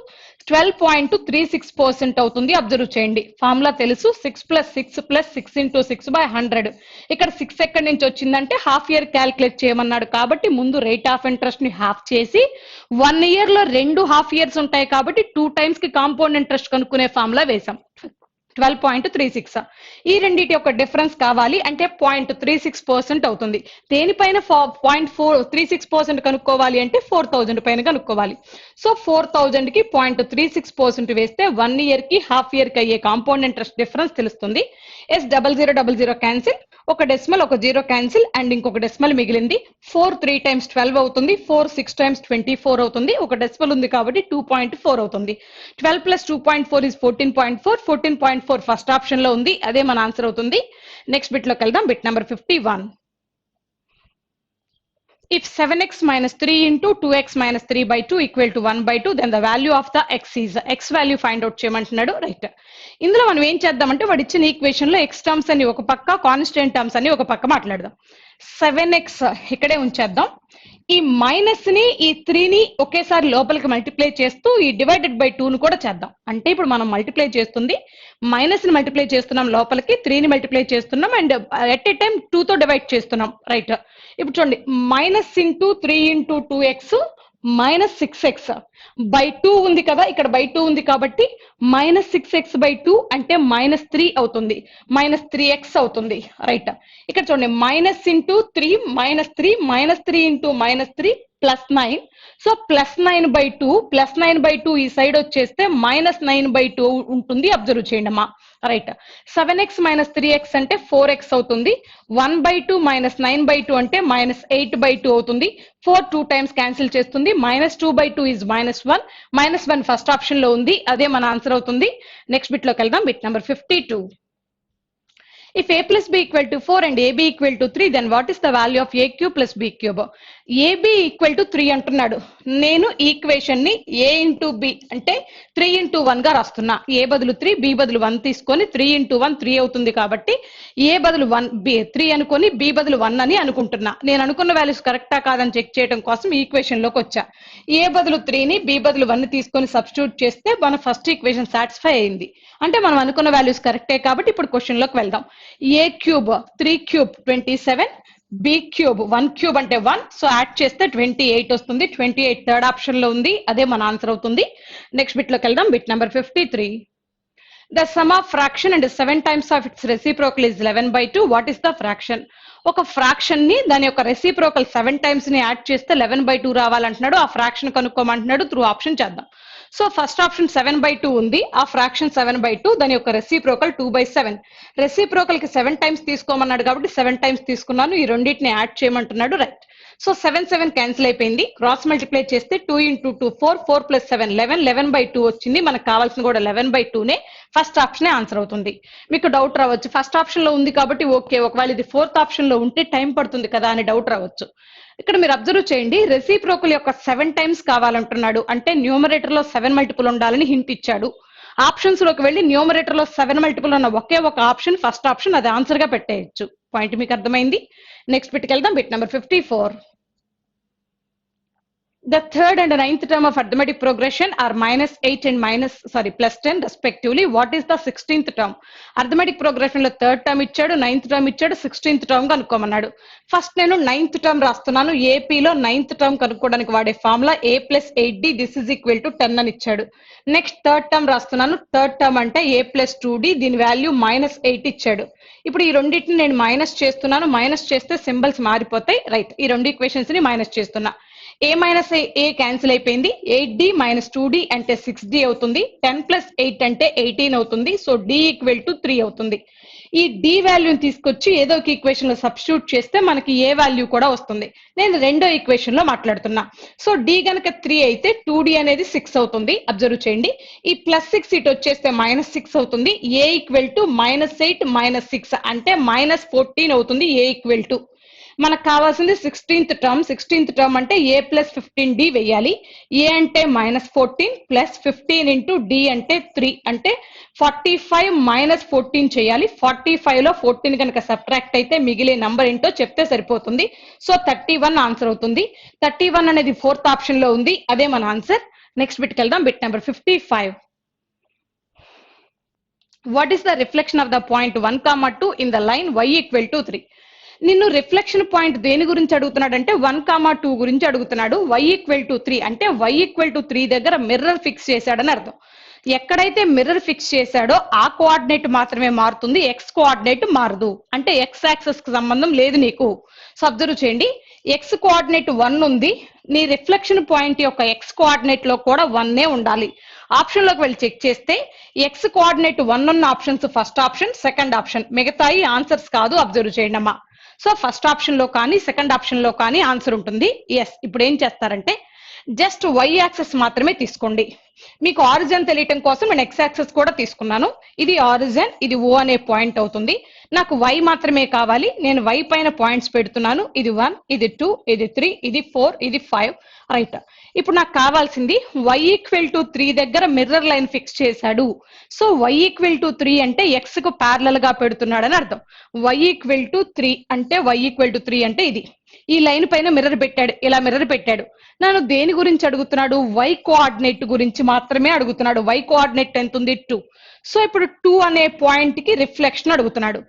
12.36% అవుతుంది. అబ్జర్వ్ చేయండి, ఫార్ములా తెలుసు, 6 ప్లస్ 6 ప్లస్ 6 ఇంటూ 6 బై 100. ఇక్కడ 6 ఎక్కడి నుంచి వచ్చిందంటే హాఫ్ ఇయర్ క్యాల్కులేట్ చేయమన్నాడు కాబట్టి ముందు రేట్ ఆఫ్ ఇంట్రెస్ట్ ని హాఫ్ చేసి 1 ఇయర్ లో 2 హాఫ్ ఇయర్స్ ఉంటాయి కాబట్టి 2 టైమ్స్ కి కాంపౌండ్ ఇంట్రెస్ట్ కనుక్కునే ఫార్ములా వేసాం 12.36. ఈ రెండింటి యొక్క డిఫరెన్స్ కావాలి అంటే 0.36% అవుతుంది. దేనిపైన 0.36% కనుక్కోవాలి అంటే 4000 పైన కనుక్కోవాలి. సో 4000 కి 0.36% వేస్తే 1 ఇయర్ కి హాఫ్ ఇయర్ కి అయ్యే కాంపౌండ్ ఇంట్రెస్ట్ డిఫరెన్స్ తెలుస్తుంది. S0000 క్యాన్సిల్, ఒక డెసిమల్ ఒక జీరో క్యాన్సిల్ అండ్ ఇంకొక డెసిమల్ మిగిలింది. 4 3 times 12 అవుతుంది, 4 6 times 24 అవుతుంది. ఒక డెసిమల్ ఉంది కాబట్టి 2.4 అవుతుంది. 12 plus 2.4 is 14.4. 14.4 ఫస్ట్ ఆప్షన్ లో ఉంది, అదే మన ఆన్సర్ అవుతుంది. నెక్స్ట్ బిట్ లోకి వెళ్దాం. Bit number 51. If 7x minus 3 into 2x minus 3 by 2 equal to 1 by 2, then the value of the x is, x value find out చేయమంటున్నాడు. రైట్, ఇందులో మనం ఏం చేద్దామంటే వాడు ఇచ్చిన ఈక్వేషన్ లో x టర్మ్స్ అని ఒక పక్క, కాన్స్టెంట్ టర్మ్స్ అని ఒక పక్క మాట్లాడదాం. 7x ఇక్కడే ఉంచేద్దాం. ఈ మైనస్ ని ఈ 3 ని ఒకేసారి లోపలికి మల్టిప్లై చేస్తూ ఈ డివైడెడ్ బై 2 ను కూడా చేద్దాం. అంటే ఇప్పుడు మనం మల్టిప్లై చేస్తుంది మైనస్ ని మల్టిప్లై చేస్తున్నాం, లోపలికి 3 ని మల్టిప్లై చేస్తున్నాం అండ్ ఎట్ ఏ టైం 2 తో డివైడ్ చేస్తున్నాం. రైట్, ఇప్పుడు చూడండి, minus into 3 into 2x minus 6x by 2 ఉంది కదా, ఇక్కడ బై 2 ఉంది కాబట్టి మైనస్ 6x బై 2 అంటే మైనస్ 3 అవుతుంది, మైనస్ 3x అవుతుంది. రైట్, ఇక్కడ చూడండి, minus into 3 minus 3 minus 3 into minus 3 plus 9. So plus 9 by 2, plus 9 by 2 ఈ సైడ్ వచ్చేస్తే మైనస్ 9 బై 2 ఉంటుంది. అబ్జర్వ్ చేయండి అమ్మా. రైట్, 7x మైనస్ 3x అంటే 4x అవుతుంది. 1 బై 2 మైనస్ 9 బై 2 అంటే మైనస్ 8 బై 2 అవుతుంది. 4 2 టైమ్స్ క్యాన్సిల్ చేస్తుంది. Minus 2 by 2 is minus 1. Minus 1 first option లో ఉంది, అదే మన ఆన్సర్ అవుతుంది. నెక్స్ట్ బిట్ లోకి వెళ్దాం. Bit number 52. If a plus b equal to 4 and ab equal to 3, then what is the value of a cube plus b cube? ab equal to 3 అంటున్నాడు. నేను equation ని a ఇంటూ b అంటే 3 into 1 గా రాస్తున్నా. a బదులు 3, b బదులు 1 తీసుకొని 3 into 1 3 అవుతుంది కాబట్టి a బదులు 1 b 3 అనుకొని b బదులు 1 అని అనుకుంటున్నా. నేను అనుకున్న వాల్యూస్ కరెక్టా కాదని చెక్ చేయడం కోసం ఈక్వేషన్ లోకి వచ్చా. a బదులు 3 ని b బదులు 1 తీసుకొని సబ్స్టిట్యూట్ చేస్తే మన ఫస్ట్ ఈక్వేషన్ సాటిస్ఫై అయింది. అంటే మనం అనుకున్న వాల్యూస్ కరెక్టే కాబట్టి ఇప్పుడు క్వశ్చన్ లోకి వెళ్దాం. a cube 3 cube 27, b cube 1 cube అంటే 1, సో యాడ్ చేస్తే 28 వస్తుంది. 28 థర్డ్ ఆప్షన్ లో ఉంది, అదే మన ఆన్సర్ అవుతుంది. నెక్స్ట్ బిట్ లోకి వెళ్దాం. Bit number 53. The sum of fraction and 7 times of its reciprocal is 11 by 2. What is the fraction? ఒక ఫ్రాక్షన్ ని దాని యొక్క రెసిప్రోకల్ 7 టైమ్స్ ని యాడ్ చేస్తే 11 by 2 రావాలంటున్నాడు. ఆ ఫ్రాక్షన్ కనుక్కోమంటున్నాడు. త్రూ ఆప్షన్ చేద్దాం. సో ఫస్ట్ ఆప్షన్ 7 by 2 ఉంది, ఆ ఫ్రాక్షన్ 7 by 2, దాని యొక్క రెసిప్రోకల్ 2 by 7. రెసిప్రోకల్ కి 7 టైమ్స్ తీసుకోమన్నాడు కాబట్టి 7 టైమ్స్ తీసుకున్నాను. ఈ రెండింటిని యాడ్ చేయమంటున్నాడు. రైట్, సో 7 7 క్యాన్సిల్ అయిపోయింది. క్రాస్ మల్టిప్లై చేస్తే 2 ఇంటూ 2 4, 4 ప్లస్ 7 11, 11 by 2 వచ్చింది. మనకు కావాల్సిన కూడా 11 by 2 నే, ఫస్ట్ ఆప్షన్ ఆన్సర్ అవుతుంది. మీకు డౌట్ రావచ్చు, ఫస్ట్ ఆప్షన్ లో ఉంది కాబట్టి ఓకే, ఒకవేళ ఇది ఫోర్త్ ఆప్షన్ లో ఉంటే టైం పడుతుంది కదా అని డౌట్ రావచ్చు. ఇక్కడ మీరు అబ్జర్వ్ చేయండి, రెసిప్రోకల్ యొక్క 7 టైమ్స్ కావాలంటున్నాడు అంటే న్యూమరేటర్ లో 7 మల్టిపుల్ ఉండాలని హింట్ ఇచ్చాడు. ఆప్షన్స్ లోకి వెళ్ళి న్యూమరేటర్ లో 7 మల్టిపుల్ ఉన్న ఒకే ఒక ఆప్షన్ ఫస్ట్ ఆప్షన్, అది ఆన్సర్ గా పెట్టేయచ్చు. పాయింట్ మీకు అర్థమైంది. నెక్స్ట్ బిట్కి వెళ్దాం. Bit number 54. The third and ninth term of arithmetic progression are minus 8 and plus 10 respectively. What is the 16th term? Arithmetic progression లో థర్డ్ టర్మ్ ఇచ్చాడు, నైన్త్ టర్మ్ ఇచ్చాడు, 16th టర్మ్ కనుక్కోమన్నాడు. ఫస్ట్ నేను ninth term రాస్తున్నాను. ఏపీలో ninth term కనుక్కోవడానికి వాడే formula a plus 8d this is equal to 10 అని ఇచ్చాడు. నెక్స్ట్ థర్డ్ టర్మ్ రాస్తున్నాను. థర్డ్ టర్మ్ అంటే a plus 2d, దీని వాల్యూ మైనస్ 8 ఇచ్చాడు. ఇప్పుడు ఈ రెండింటిని నేను మైనస్ చేస్తున్నాను. మైనస్ చేస్తే సింబల్స్ మారిపోతాయి. రైట్, ఈ రెండు ఈక్వేషన్స్ ని మైనస్ చేస్తున్నా. a మైనస్ a క్యాన్సిల్ అయిపోయింది. 8d మైనస్ 2d అంటే 6d అవుతుంది. 10 ప్లస్ 8 అంటే 18 అవుతుంది. సో d ఈక్వల్ టు 3 అవుతుంది. ఈ డి వాల్యూని తీసుకొచ్చి ఏదో ఒక ఈక్వేషన్ లో సబ్స్టిట్యూట్ చేస్తే మనకి ఏ వాల్యూ కూడా వస్తుంది. నేను రెండో ఈక్వేషన్ లో మాట్లాడుతున్నా. సో డి గనక 3 అయితే 2d అనేది 6 అవుతుంది. అబ్జర్వ్ చేయండి. ఈ +6 ఇటు వచ్చేస్తే -6 అవుతుంది. ఏ ఈక్వల్ టు -8 -6 అంటే -14 అవుతుంది. ఏ ఈక్వల్ టు మనకు కావాల్సింది 16th టర్మ్ అంటే a + 15d వేయాలి. a అంటే -14 + 15 ఇంటూ d అంటే 3 అంటే 45 - 14 చేయాలి. 45 లో 14 కనుక సబ్ట్రాక్ట్ అయితే మిగిలే నంబర్ ఏంటో చెప్తే సరిపోతుంది. సో 31 ఆన్సర్ అవుతుంది. 31 అనేది 4th ఆప్షన్ లో ఉంది. అదే మన ఆన్సర్. నెక్స్ట్ బిట్కి వెళ్దాం. Bit number 55. What is the reflection of the point 1, 2 in the line y = 3? నిన్ను రిఫ్లెక్షన్ పాయింట్ దేని గురించి అడుగుతున్నాడు అంటే 1, 2 గురించి అడుగుతున్నాడు. y = 3 అంటే y = 3 దగ్గర మిర్రర్ ఫిక్స్ చేశాడని అర్థం. ఎక్కడైతే మిర్రర్ ఫిక్స్ చేశాడో ఆ కోఆర్డినేట్ మాత్రమే మారుతుంది, ఎక్స్ కోఆర్డినేట్ మారదు. అంటే ఎక్స్ యాక్సెస్ కి సంబంధం లేదు నీకు. సో అబ్జర్వ్ చేయండి, ఎక్స్ కోఆర్డినేట్ 1 ఉంది, నీ రిఫ్లెక్షన్ పాయింట్ యొక్క ఎక్స్ కోఆర్డినేట్ లో కూడా 1 ఉండాలి. ఆప్షన్ లోకి వెళ్ళి చెక్ చేస్తే ఎక్స్ కోఆర్డినేట్ 1 ఉన్న options first option, second option, మిగతాయి ఆన్సర్స్ కాదు. అబ్జర్వ్ చేయండి అమ్మా. సో ఫస్ట్ ఆప్షన్ లో కానీ సెకండ్ ఆప్షన్ లో కానీ ఆన్సర్ ఉంటుంది. ఎస్. ఇప్పుడు ఏం చేస్తారంటే జస్ట్ వై యాక్సెస్ మాత్రమే తీసుకోండి. మీకు ఆరిజిన్ తెలియటం కోసం నేను ఎక్స్ యాక్సెస్ కూడా తీసుకున్నాను. ఇది ఆరిజిన్, ఇది ఓ అనే పాయింట్ అవుతుంది. నాకు వై మాత్రమే కావాలి. నేను వై పైన పాయింట్స్ పెడుతున్నాను. ఇది 1, ఇది 2, ఇది 3, ఇది 4, ఇది 5. రైట్. ఇప్పుడు నాకు కావాల్సింది y = 3 దగ్గర మిర్రర్ లైన్ ఫిక్స్ చేశాడు. సో y = 3 అంటే ఎక్స్ కు ప్యారలల్ గా పెడుతున్నాడు అని అర్థం. y = 3 అంటే y = 3 అంటే ఇది. ఈ లైన్ పైన మిర్రర్ పెట్టాడు, ఇలా మిర్రర్ పెట్టాడు. నన్ను దేని గురించి అడుగుతున్నాడు? y కోఆర్డినేట్ గురించి మాత్రమే అడుగుతున్నాడు. y కోఆర్డినేట్ ఎంత ఉంది? 2. సో ఇప్పుడు 2 అనే పాయింట్ కి రిఫ్లెక్షన్ అడుగుతున్నాడు.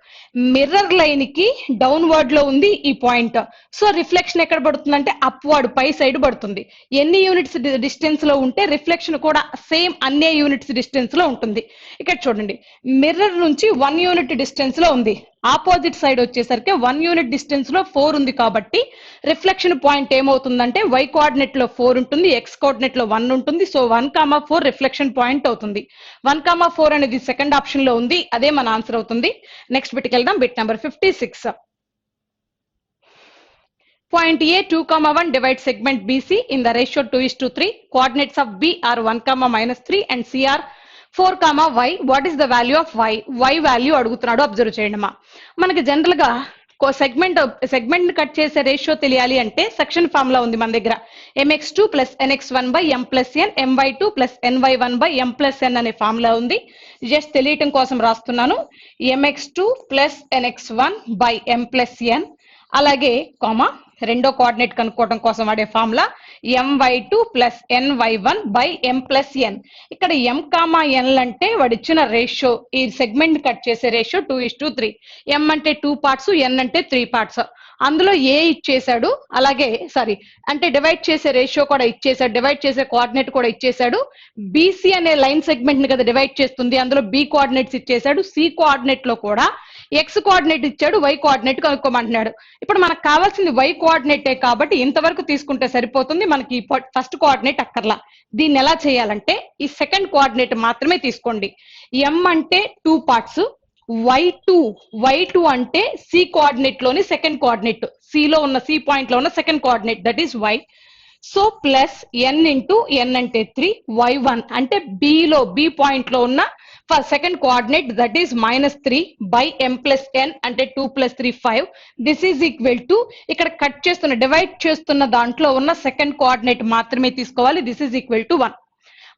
మిర్రర్ లైన్ కి డౌన్వర్డ్ లో ఉంది ఈ పాయింట్. సో రిఫ్లెక్షన్ ఎక్కడ పడుతుందంటే అప్వర్డ్, పై సైడ్ పడుతుంది. ఎన్ని యూనిట్స్ డిస్టెన్స్ లో ఉంటే రిఫ్లెక్షన్ కూడా సేమ్ అన్నే యూనిట్స్ డిస్టెన్స్ లో ఉంటుంది. ఇక్కడ చూడండి, మిర్రర్ నుంచి 1 యూనిట్ డిస్టెన్స్ లో ఉంది. ఆపోజిట్ సైడ్ వచ్చేసరికి 1 యూనిట్ డిస్టెన్స్ లో 4 ఉంది. కాబట్టి రిఫ్లెక్షన్ పాయింట్ ఏమవుతుందంటే y కోఆర్డినేట్ లో 4 ఉంటుంది, x కోఆర్డినేట్ లో 1 ఉంటుంది. సో 1, 4 రిఫ్లెక్షన్ పాయింట్ అవుతుంది. 1, 4 అనేది సెకండ్ ఆప్షన్ లో ఉంది. అదే మన ఆన్సర్ అవుతుంది. నెక్స్ట్ బిట్కి వెళ్దాం. Bit number 56. Point A 2, 1 divide segment BC in the ratio 2:3. Coordinates of B are 1, -3 and C are 4, y. What is the value of y? Y value అడుగుతున్నాడు. అబ్జర్వ్ చేయండి అమ్మా. మనకి జనరల్ గా సెగ్మెంట్ కట్ చేసే ratio తెలియాలి అంటే section formula ఉంది మన దగ్గర. mx2 + nx1/m + n, my2 + ny1/m + n అనే ఫార్ములా ఉంది. జస్ట్ తెలియటం కోసం రాస్తున్నాను. mx2 + nx1/m + n, అలాగే కామా రెండో కోఆర్డినేట్ కనుక్కోవడం కోసం వాడే ఫార్ములా my2 + ny1/m + n. ఇక్కడ m, n అంటే వాడు ఇచ్చిన రేషియో, ఈ సెగ్మెంట్ కట్ చేసే రేషియో 2:3. m అంటే 2 పార్ట్స్, n అంటే 3 పార్ట్స్. అందులో ఏ ఇచ్చేసాడు, అలాగే అంటే డివైడ్ చేసే రేషియో కూడా ఇచ్చేసాడు, డివైడ్ చేసే కోఆర్డినేట్ కూడా ఇచ్చేసాడు. బీసీ అనే లైన్ సెగ్మెంట్ ని కదా డివైడ్ చేస్తుంది, అందులో బి కోఆర్డినేట్స్ ఇచ్చేసాడు. సి కోఆర్డినేట్ లో కూడా ఎక్స్ కోఆర్డినేట్ ఇచ్చాడు, వై కోఆర్డినేట్ కనుక్కోమంటున్నాడు. ఇప్పుడు మనకు కావాల్సింది వై కోఆర్డినేటే కాబట్టి ఇంతవరకు తీసుకుంటే సరిపోతుంది. మనకి ఫస్ట్ కోఆర్డినేట్ అక్కర్లా. దీన్ని ఎలా చేయాలంటే ఈ సెకండ్ కోఆర్డినేట్ మాత్రమే తీసుకోండి. ఎం అంటే 2 పార్ట్స్, y2 అంటే సి కోఆర్డినేట్ లోని సెకండ్ కోఆర్డినేట్, సిలో ఉన్న సి పాయింట్ లో ఉన్న second coordinate, that is y. So plus n into n అంటే 3, y1 అంటే బి పాయింట్ లో ఉన్న second coordinate, that is -3/m + n అంటే 2 + 3 5. దిస్ ఈజ్ ఈక్వల్ టు ఇక్కడ కట్ చేస్తున్న డివైడ్ చేస్తున్న దాంట్లో ఉన్న సెకండ్ కోఆర్డినేట్ మాత్రమే తీసుకోవాలి. This is equal to 1.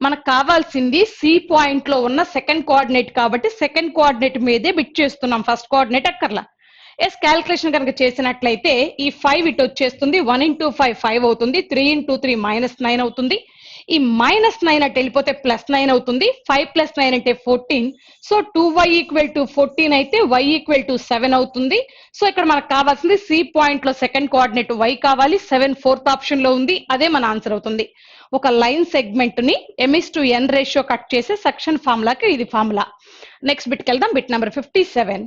మనకు కావాల్సింది సి పాయింట్ లో ఉన్న సెకండ్ కోఆర్డినేట్ కాబట్టి సెకండ్ కోఆర్డినేట్ మీదే బిట్ చేస్తున్నాం, ఫస్ట్ కోఆర్డినేట్ అక్కర్లా. క్యాల్కులేషన్ కనుక చేసినట్లయితే ఈ 5 ఇటు వచ్చేస్తుంది. 1 × 5 5 అవుతుంది. 3 × 3 -9 అవుతుంది. ఈ -9 అటు వెళ్ళిపోతే +9 అవుతుంది. 5 + 9 అంటే 14. సో 2y = 14 అయితే y = 7 అవుతుంది. సో ఇక్కడ మనకు కావాల్సింది సి పాయింట్ లో సెకండ్ కోఆర్డినేట్ y కావాలి. 7 4th ఆప్షన్ లో ఉంది. అదే మన ఆన్సర్ అవుతుంది. ఒక లైన్ సెగ్మెంట్ ని m/n రేషియో కట్ చేసే సెక్షన్ ఫార్ములాకి ఇది ఫార్ములా. నెక్స్ట్ బిట్కి వెళ్దాం. Bit number 57.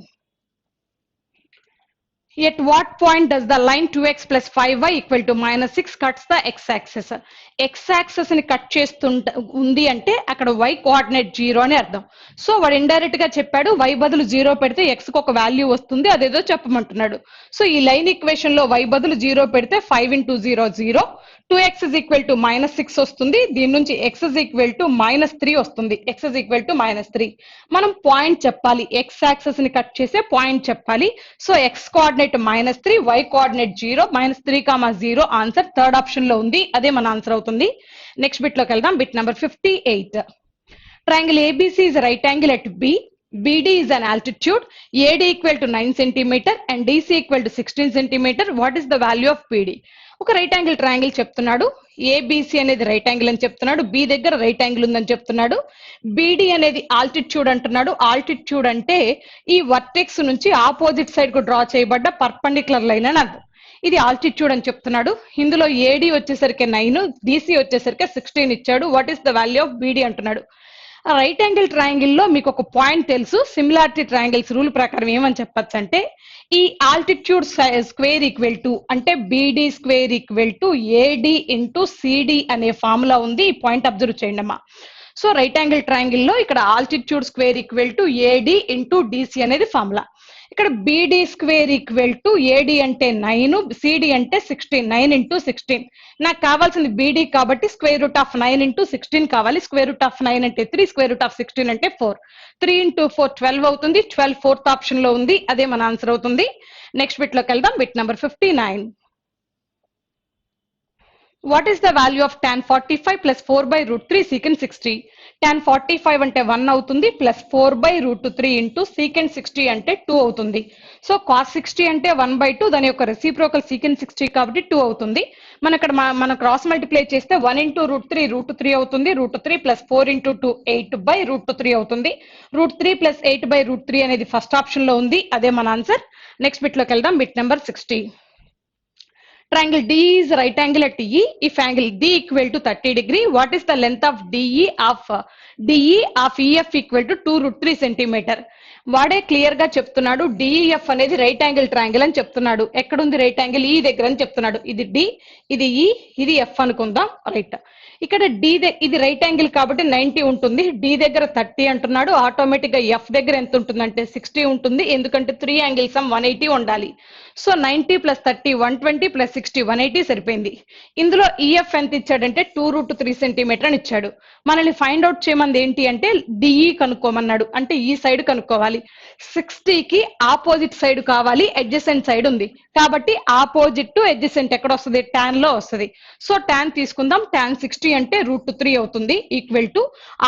At what point does the line 2x plus 5y equal to minus 6 cuts the x-axis? x-axis ని కట్ ఉంది అంటే అక్కడ y కోఆర్డినేట్ 0 అని అర్థం. సో వాడు ఇండైరెక్ట్ గా చెప్పాడు y బదులు 0 పెడితే x కు ఒక వాల్యూ వస్తుంది, అదేదో చెప్పమంటున్నాడు. సో ఈ లైన్ ఈక్వేషన్ లో y బదులు 0 పెడితే 5 into 0 0, 2x is equal to minus 6 వస్తుంది. దీని నుంచి x is equal to minus 3 వస్తుంది. x is equal to minus 3. మనం పాయింట్ చెప్పాలి, x యాక్సెస్ ని కట్ చేసే పాయింట్ చెప్పాలి. So x coordinate -3, y coordinate 0, -3, 0 answer third option లో ఉంది, అదే మన ఆన్సర్ అవుతుంది. నెక్స్ట్ బిట్ లోకి వెళ్దాం. Bit number 58. Triangle ABC is a right angle at B. BD is an altitude, AD equal to 9 cm and DC equal to 16 cm. What is the value of PD? ఒక right angle triangle చెప్తున్నాడు. ABC అనేది right angle అని చెప్తున్నాడు, B దగ్గర right angle ఉందని చెప్తున్నాడు. బిడి అనేది altitude అంటున్నాడు. ఆల్టిట్యూడ్ అంటే ఈ వర్టెక్స్ నుంచి ఆపోజిట్ సైడ్ కు డ్రా చేయబడ్డ పర్పెండిక్యులర్ లైన్ అని అర్థం. ఇది ఆల్టిట్యూడ్ అని చెప్తున్నాడు. ఇందులో ఏడి వచ్చేసరికి 9, డిసి వచ్చేసరికి 16 ఇచ్చాడు. What is the value of BD అంటున్నాడు. రైట్ యాంగిల్ ట్రయాంగిల్ లో మీకు ఒక పాయింట్ తెలుసు, సిమిలారిటీ ట్రయాంగిల్స్ రూల్ ప్రకారం ఏమని చెప్పచ్చు అంటే ఈ ఆల్టిట్యూడ్ స్క్వేర్ ఈక్వల్ టు అంటే BD square equal to AD into CD అనే ఫార్ములా ఉంది. ఈ పాయింట్ అబ్జర్వ్ చేయండి అమ్మా. సో రైట్ యాంగిల్ ట్రయాంగిల్ లో ఇక్కడ altitude square equal to AD into DC అనేది ఫార్ములా. ఇక్కడ బిడి స్క్వేర్ ఈక్వల్ టు ఏడి అంటే 9, సిడి అంటే 16, 9 into 16. నాకు కావాల్సింది బిడి కాబట్టి స్క్వేర్ రూట్ ఆఫ్ 9 into 16 కావాలి. స్క్వేర్ రూట్ ఆఫ్ 9 అంటే 3, స్క్వేర్ రూట్ ఆఫ్ 16 అంటే 4. 3 into 4 12 అవుతుంది. 12 ఫోర్త్ ఆప్షన్ లో ఉంది, అదే మన ఆన్సర్ అవుతుంది. నెక్స్ట్ బిట్ లోకి వెళ్దాం. Bit number 59. What is the value of tan 45 plus 4 by root 3 secant 60? tan 45 అంటే 1 అవుతుంది, plus 4 by root 3 into secant 60 అంటే 2 అవుతుంది. సో cos 60 అంటే 1/2, దాని యొక్క రెసిప్రోకల్ secant 60 కాబట్టి 2 అవుతుంది. మన క్రాస్ మల్టిప్లై చేస్తే 1 into root 3 అవుతుంది. root 3 plus 4 into 2 8 by root 3 అవుతుంది. root 3 plus 8 by root 3 అనేది ఫస్ట్ ఆప్షన్ లో ఉంది, అదే మన ఆన్సర్. నెక్స్ట్ బిట్ లోకి వెళ్దాం. Bit number 60. Triangle D is right angle at E. If angle D equal to 30 degree, what is the length of DE of EF equal to 2 root 3 centimeter? వాడే clear గా చెప్తున్నాడు DEF అనేది right angle triangle అని చెప్తున్నాడు. ఎక్కడుంది right angle? ఈ దగ్గర అని చెప్తున్నాడు. ఇది డి, ఇది ఈ, ఇది ఎఫ్ అనుకుందాం. రైట్. ఇక్కడ డి ఇది రైట్ యాంగిల్ కాబట్టి 90 ఉంటుంది. డి దగ్గర 30 అంటున్నాడు. ఆటోమేటిక్ గా ఎఫ్ దగ్గర ఎంత ఉంటుందంటే 60 ఉంటుంది, ఎందుకంటే 3 యాంగిల్ సమ్ 180 ఉండాలి. సో 90 + 30 120 + 60 180 సరిపోయింది. ఇందులో ఈఎఫ్ ఎంత ఇచ్చాడంటే 2 root 3 centimeter అని ఇచ్చాడు. మనల్ని ఫైండ్ అవుట్ చేయమంది ఏంటి అంటే డిఈ కనుక్కోమన్నాడు, అంటే ఈ సైడ్ కనుక్కోవాలి. 60కి ఆపోజిట్ సైడ్ కావాలి, అడ్జసెంట్ సైడ్ ఉంది కాబట్టి ఆపోజిట్ టు అడ్జసెంట్ ఎక్కడ వస్తుంది? tan లో వస్తుంది. సో tan తీసుకుందాం. tan 60 అంటే √3 అవుతుంది, ఈక్వల్ టు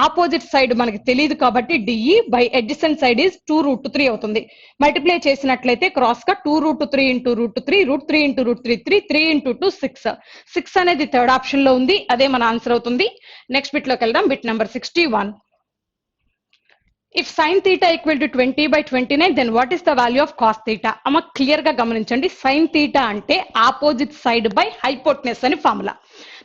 ఆపోజిట్ సైడ్ మనకి తెలియదు కాబట్టి DE by adjacent side is 2 √3 అవుతుంది. మల్టిప్లై చేసినట్లయితే క్రాస్ గా 2 √3 into √3, √3 into √3 3, 3 into 2 6. 6 అనేది థర్డ్ ఆప్షన్ లో ఉంది, అదే మన ఆన్సర్ అవుతుంది. నెక్స్ట్ బిట్ లోకి వెళ్దాం. Bit number 61. If sin theta equal to 20 by 29, then what is the value of cos theta? అమ్మ క్లియర్ గా గమనించండి. sin theta అంటే ఆపోజిట్ సైడ్ బై హైపోటెనస్ అని ఫార్ములా.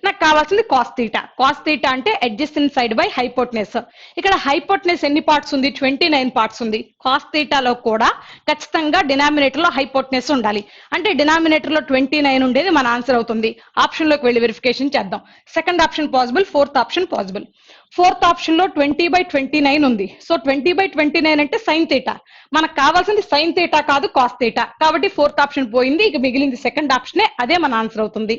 నాకు కావాల్సింది cos theta. cos theta అంటే అడ్జసెంట్ సైడ్ బై హైపోటెనస్. ఇక్కడ hypotenuse ఎన్ని పార్ట్స్ ఉంది? 29 పార్ట్స్ ఉంది. cos theta లో కూడా ఖచ్చితంగా డినామినేటర్ లో హైపోటెనస్ ఉండాలి, అంటే డినామినేటర్ లో 29 ఉండేది మన ఆన్సర్ అవుతుంది. ఆప్షన్ లోకి వెళ్ళి వెరిఫికేషన్ చేద్దాం. Second option possible, fourth option possible. Fourth option లో 20 by 29 ఉంది. సో 20 by 29 అంటే sin theta. మనకు కావాల్సింది sin theta కాదు cos theta, కాబట్టి ఫోర్త్ ఆప్షన్ పోయింది. ఇక మిగిలింది సెకండ్ ఆప్షనే, అదే మన ఆన్సర్ అవుతుంది.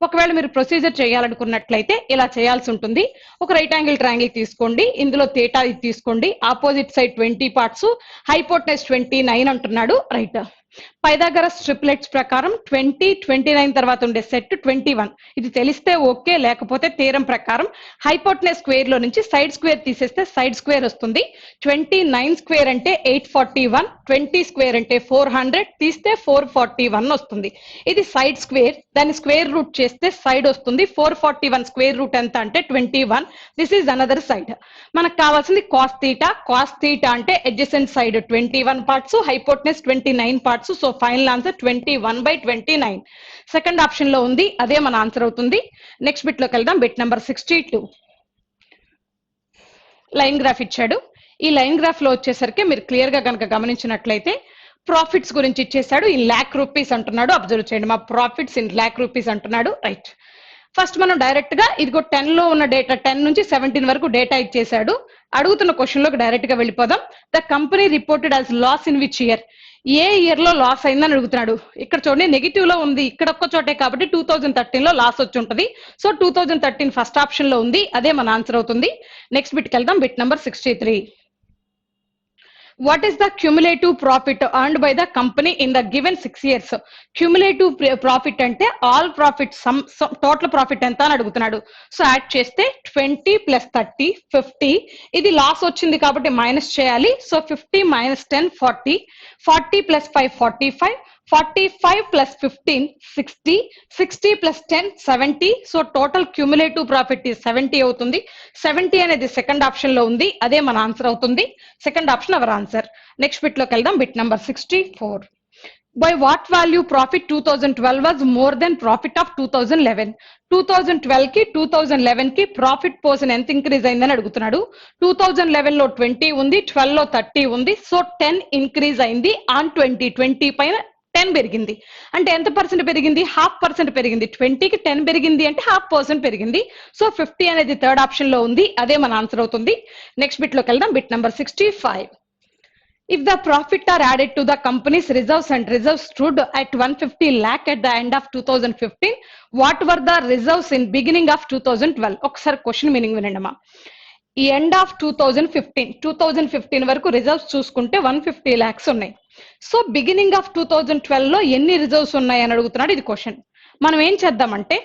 ఒకవేళ మీరు ప్రొసీజర్ చేయాలనుకున్నట్లయితే ఇలా చేయాల్సి ఉంటుంది. ఒక రైట్ యాంగిల్ ట్రయాంగిల్ తీసుకోండి, ఇందులో థీటా తీసుకోండి, ఆపోజిట్ సైడ్ 20 పార్ట్స్, హైపోటెనస్ 29 అంటున్నాడు. రైట్. పైథాగరస్ ట్రిప్లెట్స్ ప్రకారం 20 29 తర్వాత ఉండే సెట్ 21. ఇది తెలిస్తే ఓకే, లేకపోతే థీరం ప్రకారం హైపోటెనస్ స్క్వేర్ లో నుంచి సైడ్ స్క్వేర్ తీసేస్తే సైడ్ స్క్వేర్ వస్తుంది. 29 స్క్వేర్ అంటే 841, 20 స్క్వేర్ అంటే 400, తీస్తే 441 వస్తుంది. ఇది సైడ్ స్క్వేర్, దాన్ని స్క్వేర్ రూట్ చేస్తే సైడ్ వస్తుంది. 441 స్క్వేర్ రూట్ ఎంత అంటే 21. This is another side. మనకు కావాల్సింది cos theta. cos theta అంటే adjacent side 21 parts, hypotenuse 29 parts. So final answer 21 by 29 second option లో ఉంది, అదే మన ఆన్సర్ అవుతుంది. నెక్స్ట్ బిట్ లోకి వెళ్దాం. Bit number 62. లైన్ గ్రాఫ్ ఇచ్చాడు. ఈ లైన్ గ్రాఫ్ లో వచ్చేసరికి మీరు క్లియర్ గా కనుక గమనించినట్లయితే ప్రాఫిట్స్ గురించి ఇచ్చేసాడు, ఇన్ lakh rupees అంటున్నాడు. అబ్జర్వ్ చేయండి, మా ప్రాఫిట్స్ ఇన్ lakh rupees అంటున్నాడు. రైట్, ఫస్ట్ మనం డైరెక్ట్ గా ఇదిగో 10 లో ఉన్న డేటా 10 నుంచి 17 వరకు డేటా ఇచ్చేసాడు. అడుగుతున్న క్వశ్చన్ లోకి డైరెక్ట్ గా వెళ్ళిపోదాం. The company reported as loss in which year? ఏ ఇయర్ లో లాస్ అయిందని అడుగుతున్నాడు. ఇక్కడ చూడండి నెగిటివ్ లో ఉంది, ఇక్కడ ఒక్క చోటే కాబట్టి 2013 లో లాస్ వచ్చి ఉంటుంది. సో 2013 ఫస్ట్ ఆప్షన్ లో ఉంది, అదే మన ఆన్సర్ అవుతుంది. నెక్స్ట్ బిట్కి వెళ్దాం, bit number 63. What is the cumulative profit earned by the company in the given 6 years? Cumulative profit అంటే all profit sum total profit ఎంత అని అడుగుతున్నాడు. సో యాడ్ చేస్తే 20 + 30 50. ఇది లాస్ వచ్చింది కాబట్టి మైనస్ చేయాలి. So 50 - 10 40, 40 + 5 45, 45 + 15 60, 60 + 10 70. So total cumulative profit 70 అవుతుంది. 70 అనేది సెకండ్ ఆప్షన్ లో ఉంది, అదే మన ఆన్సర్ అవుతుంది. Second option our answer. Next bit లోకి వెళ్దాం, bit number 64. By what value profit 2012 was more than profit of 2011? 2012 కి 2011 కి ప్రాఫిట్ పోర్షన్ ఎంత ఇంక్రీజ్ అయిందని అడుగుతున్నాడు. 2011 లో 20 ఉంది, 12 లో 30 ఉంది. సో 10 ఇంక్రీజ్ అయింది ఆన్ 20, 20 పైన 10 పెరిగింది. అంటే ఎంత పర్సెంట్ పెరిగింది? 0.5% పెరిగింది. 20కి 10 పెరిగింది అంటే 0.5% పెరిగింది. సో 50 అనేది థర్డ్ ఆప్షన్ లో ఉంది, అదే మన ఆన్సర్ అవుతుంది. నెక్స్ట్ బిట్ లోకి వెళ్దాం, bit number 65. If the profit are added to the company's reserves and reserves stood at 150 lakh at the end of 2015, what were the reserves in beginning of 2012? ఒకసారి question meaning వినండమ్మా. ఈ end of 2015 వరకు reserves చూసుకుంటే 150 lakhs ఉన్నాయి. So beginning of 2012 లో ఎన్ని reserves ఉన్నాయి అని అడుగుతున్నాడు. ఇది క్వశ్చన్. మనం ఏం చేద్దామంటే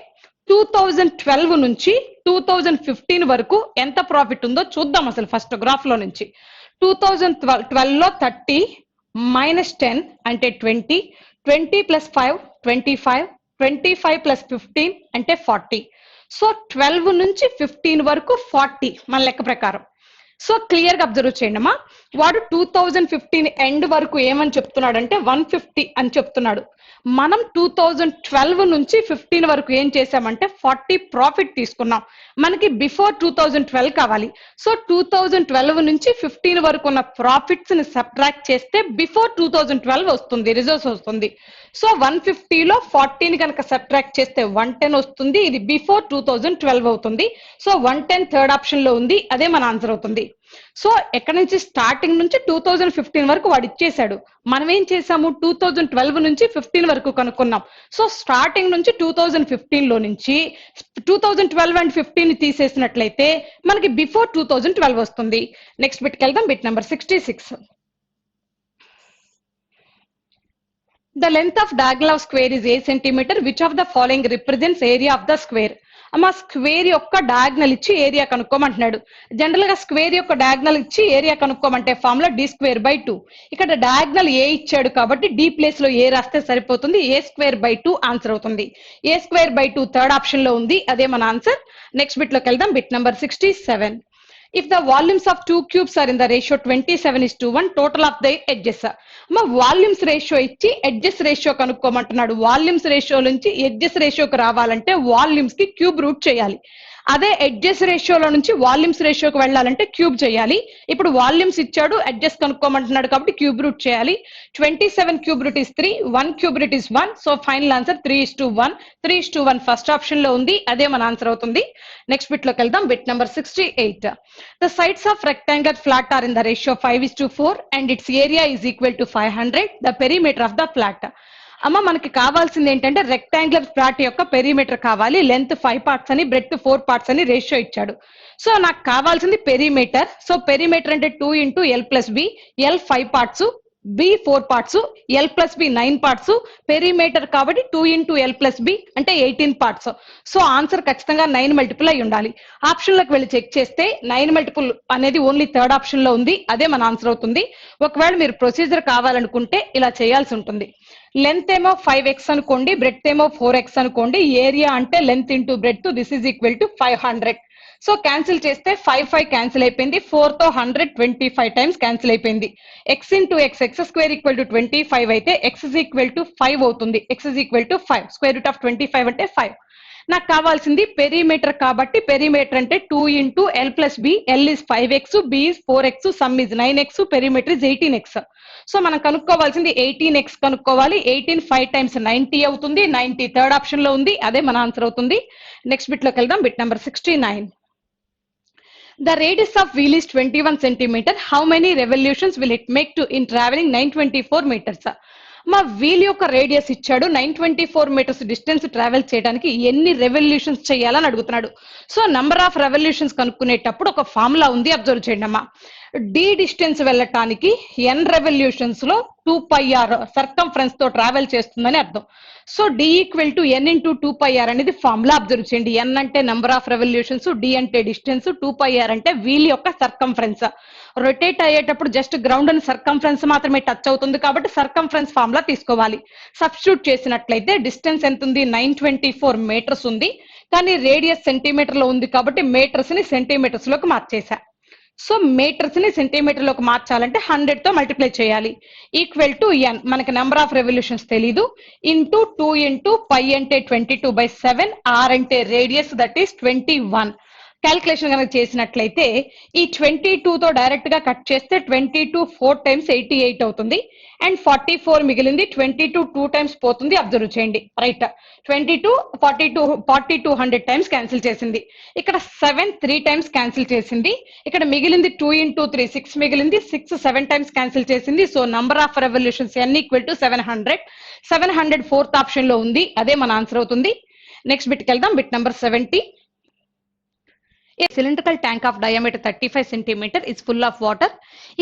2012 నుంచి 2015 వరకు ఎంత ప్రాఫిట్ ఉందో చూద్దాం. అసలు ఫస్ట్ గ్రాఫ్ లో నుంచి 2012 లో 30 - 10 అంటే 20, 20 + 5 25, 25 + 15 అంటే 40. సో 12 నుంచి 15 వరకు 40 మన లెక్క ప్రకారం. సో క్లియర్ గా అబ్జర్వ్ చేయండి అమ్మా. వాడు 2015 ఎండ్ వరకు ఏమని చెప్తున్నాడు అంటే 150 అని చెప్తున్నాడు. మనం 2012 నుంచి 15 వరకు ఏం చేసామంటే 40 ప్రాఫిట్ తీసుకున్నాం. మనకి బిఫోర్ 2012 కావాలి. సో 2012 నుంచి 15 వరకు ఉన్న ప్రాఫిట్స్ ని సబ్ట్రాక్ట్ చేస్తే బిఫోర్ 2012 వస్తుంది, రిజర్వ్స్ వస్తుంది. సో 150లో 40ని కనుక సబ్ట్రాక్ట్ చేస్తే 110 వస్తుంది. ఇది బిఫోర్ 2012 అవుతుంది. సో 110 థర్డ్ ఆప్షన్ లో ఉంది, అదే మన ఆన్సర్ అవుతుంది. సో ఎక్కడి నుంచి స్టార్టింగ్ నుంచి 2015 వరకు వాడు ఇచ్చేసాడు. మనం ఏం చేసాము 2012 నుంచి 15 వరకు కనుక్కున్నాం. సో స్టార్టింగ్ నుంచి 2015 లో నుంచి 2012 అండ్ 15 తీసేసినట్లయితే మనకి బిఫోర్ 2012 వస్తుంది. నెక్స్ట్ బిట్కి వెళ్దాం, bit number 66. The length of diagonal of square is 8 centimeter. Which of the following represents area of the square? అమ్మ స్క్వేర్ యొక్క డయాగ్నల్ ఇచ్చి ఏరియా కనుక్కోమంటున్నాడు. జనరల్ గా స్క్వేర్ యొక్క డయాగ్నల్ ఇచ్చి ఏరియా కనుక్కోమంటే ఫార్ములా d²/2. ఇక్కడ డయాగ్నల్ ఏ ఇచ్చాడు కాబట్టి డి ప్లేస్ లో ఏ రాస్తే సరిపోతుంది. a²/2 ఆన్సర్ అవుతుంది. a²/2 థర్డ్ ఆప్షన్ లో ఉంది, అదే మన ఆన్సర్. నెక్స్ట్ బిట్ లోకి వెళ్దాం, bit number 67. If the volumes of two cubes are in the ratio 27:1, total of their edges. అమ్మ వాల్యూమ్స్ రేషియో ఇచ్చి ఎడ్జెస్ రేషియో కనుక్కోమంటున్నాడు. వాల్యూమ్స్ రేషియో నుంచి ఎడ్జెస్ రేషియోకి రావాలంటే వాల్యూమ్స్ కి క్యూబ్ రూట్ చేయాలి. అదే ఎడ్జెస్ రేషియోలో నుంచి వాల్యూమ్స్ రేషియోకి వెళ్ళాలంటే క్యూబ్ చేయాలి. ఇప్పుడు వాల్యూమ్స్ ఇచ్చాడు, ఎడ్జెస్ కనుక్కోమంటున్నాడు కాబట్టి క్యూబ్ రూట్ చేయాలి. 27 cube root is 3, 1 cube root is 1. So final answer 3:1. 3:1 first option లో ఉంది, అదే మన ఆన్సర్ అవుతుంది. నెక్స్ట్ బిట్ లోకి వెళ్దాం, bit number 68. The sides of rectangular flat are in the ratio 5:4 and its area is equal to 500. The perimeter of the flat. అమ్మ మనకి కావాల్సింది ఏంటంటే రెక్టాంగులర్ ఫ్లాట్ యొక్క పెరిమీటర్ కావాలి. లెంత్ 5 parts అని, బ్రెడ్త్ 4 parts అని రేషియో ఇచ్చాడు. సో నాకు కావాల్సింది పెరిమీటర్. సో పెరిమీటర్ అంటే 2 × L+B, L 5 parts, B 4 parts, L+B 9 parts. Perimeter కాబట్టి 2 × L+B అంటే 18 parts. సో ఆన్సర్ ఖచ్చితంగా 9 మల్టిపుల్ అయి ఉండాలి. ఆప్షన్ లోకి వెళ్ళి చెక్ చేస్తే 9 మల్టిపుల్ అనేది ఓన్లీ థర్డ్ ఆప్షన్ లో ఉంది, అదే మన ఆన్సర్ అవుతుంది. ఒకవేళ మీరు ప్రొసీజర్ కావాలనుకుంటే ఇలా చేయాల్సి ఉంటుంది. లెంత్ ఏమో 5x అనుకోండి, బ్రెడ్త్ ఏమో 4x అనుకోండి. ఏరియా అంటే length into breadth, this is equal to 500. So cancel చేస్తే 5 క్యాన్సిల్ అయిపోయింది. 4 తో 125 టైమ్స్ క్యాన్సిల్ అయిపోయింది. x × x, x² = 25 అయితే x is equal to 5 అవుతుంది. x is equal to 5, square root of 25 అంటే 5. నాకు కావాల్సింది పెరిమీటర్ కాబట్టి పెరిమీటర్ అంటే 2 into L plus B, L is 5x, B is 4x, sum is 9x, perimeter is 18x. So మనం కనుక్కోవాల్సింది 18x కనుక్కోవాలి. 18 5 times 90 అవుతుంది. 90 థర్డ్ ఆప్షన్ లో ఉంది, అదే మన ఆన్సర్ అవుతుంది. నెక్స్ట్ బిట్ లోకి వెళ్దాం. Bit number 69. The radius of wheel is 21 centimeter. How many revolutions will it make to in traveling 924 meters? మా వీల్ యొక్క రేడియస్ ఇచ్చాడు, 924 మీటర్స్ డిస్టెన్స్ ట్రావెల్ చేయడానికి ఎన్ని రెవల్యూషన్స్ చేయాలని అడుగుతున్నాడు. సో నంబర్ ఆఫ్ రెవల్యూషన్స్ కనుక్కునేటప్పుడు ఒక ఫార్ములా ఉంది, అబ్జర్వ్ చేయండి అమ్మా. డి డిస్టెన్స్ వెళ్ళటానికి ఎన్ రెవల్యూషన్స్ లో 2πr సర్కంఫరెన్స్ తో ట్రావెల్ చేస్తుందని అర్థం. So D equal to N into 2πr అనేది ఫార్ములా, అబ్జర్వ్ చేయండి. ఎన్ అంటే నంబర్ ఆఫ్ రెవల్యూషన్స్, డి అంటే డిస్టెన్స్, 2πr అంటే వీల్ యొక్క సర్కంఫరెన్స్. రొటేట్ అయ్యేటప్పుడు జస్ట్ గ్రౌండ్ అండ్ సర్కంఫరెన్స్ మాత్రమే టచ్ అవుతుంది కాబట్టి సర్కంఫరెన్స్ ఫార్ములా తీసుకోవాలి. సబ్స్టిట్యూట్ చేసినట్లయితే డిస్టెన్స్ ఎంత ఉంది, 924 మీటర్స్ ఉంది. కానీ రేడియస్ సెంటీమీటర్ లో ఉంది కాబట్టి మీటర్స్ ని సెంటీమీటర్స్ లోకి మార్చేసా. సో మీటర్స్ ని సెంటీమీటర్ లోకి మార్చాలంటే 100 తో మల్టిప్లై చేయాలి. ఈక్వల్ టు ఎన్, మనకి నెంబర్ ఆఫ్ రెవల్యూషన్స్ తెలీదు, ఇంటూ 2 ఇంటూ పై అంటే 22/7, ఆర్ అంటే రేడియస్ దట్ ఈస్ 21. క్యాల్కులేషన్ కనుక చేసినట్లయితే ఈ 22 తో డైరెక్ట్ గా కట్ చేస్తే 22 4 టైమ్స్ 88 అవుతుంది. అండ్ 44 మిగిలింది. 22 2 టైమ్స్ పోతుంది, అబ్జర్వ్ చేయండి. రైట్, 22 42 100 టైమ్స్ క్యాన్సిల్ చేసింది. ఇక్కడ 7 3 టైమ్స్ క్యాన్సిల్ చేసింది. ఇక్కడ మిగిలింది 2 ఇంటూ 3 6 మిగిలింది. 6 7 టైమ్స్ క్యాన్సిల్ చేసింది. So number of revolutions N equal to 700. 700 fourth option లో ఉంది, అదే మన ఆన్సర్ అవుతుంది. నెక్స్ట్ బిట్కి వెళ్దాం. Bit number 70. A cylindrical tank of diameter 35 centimeter is full of water.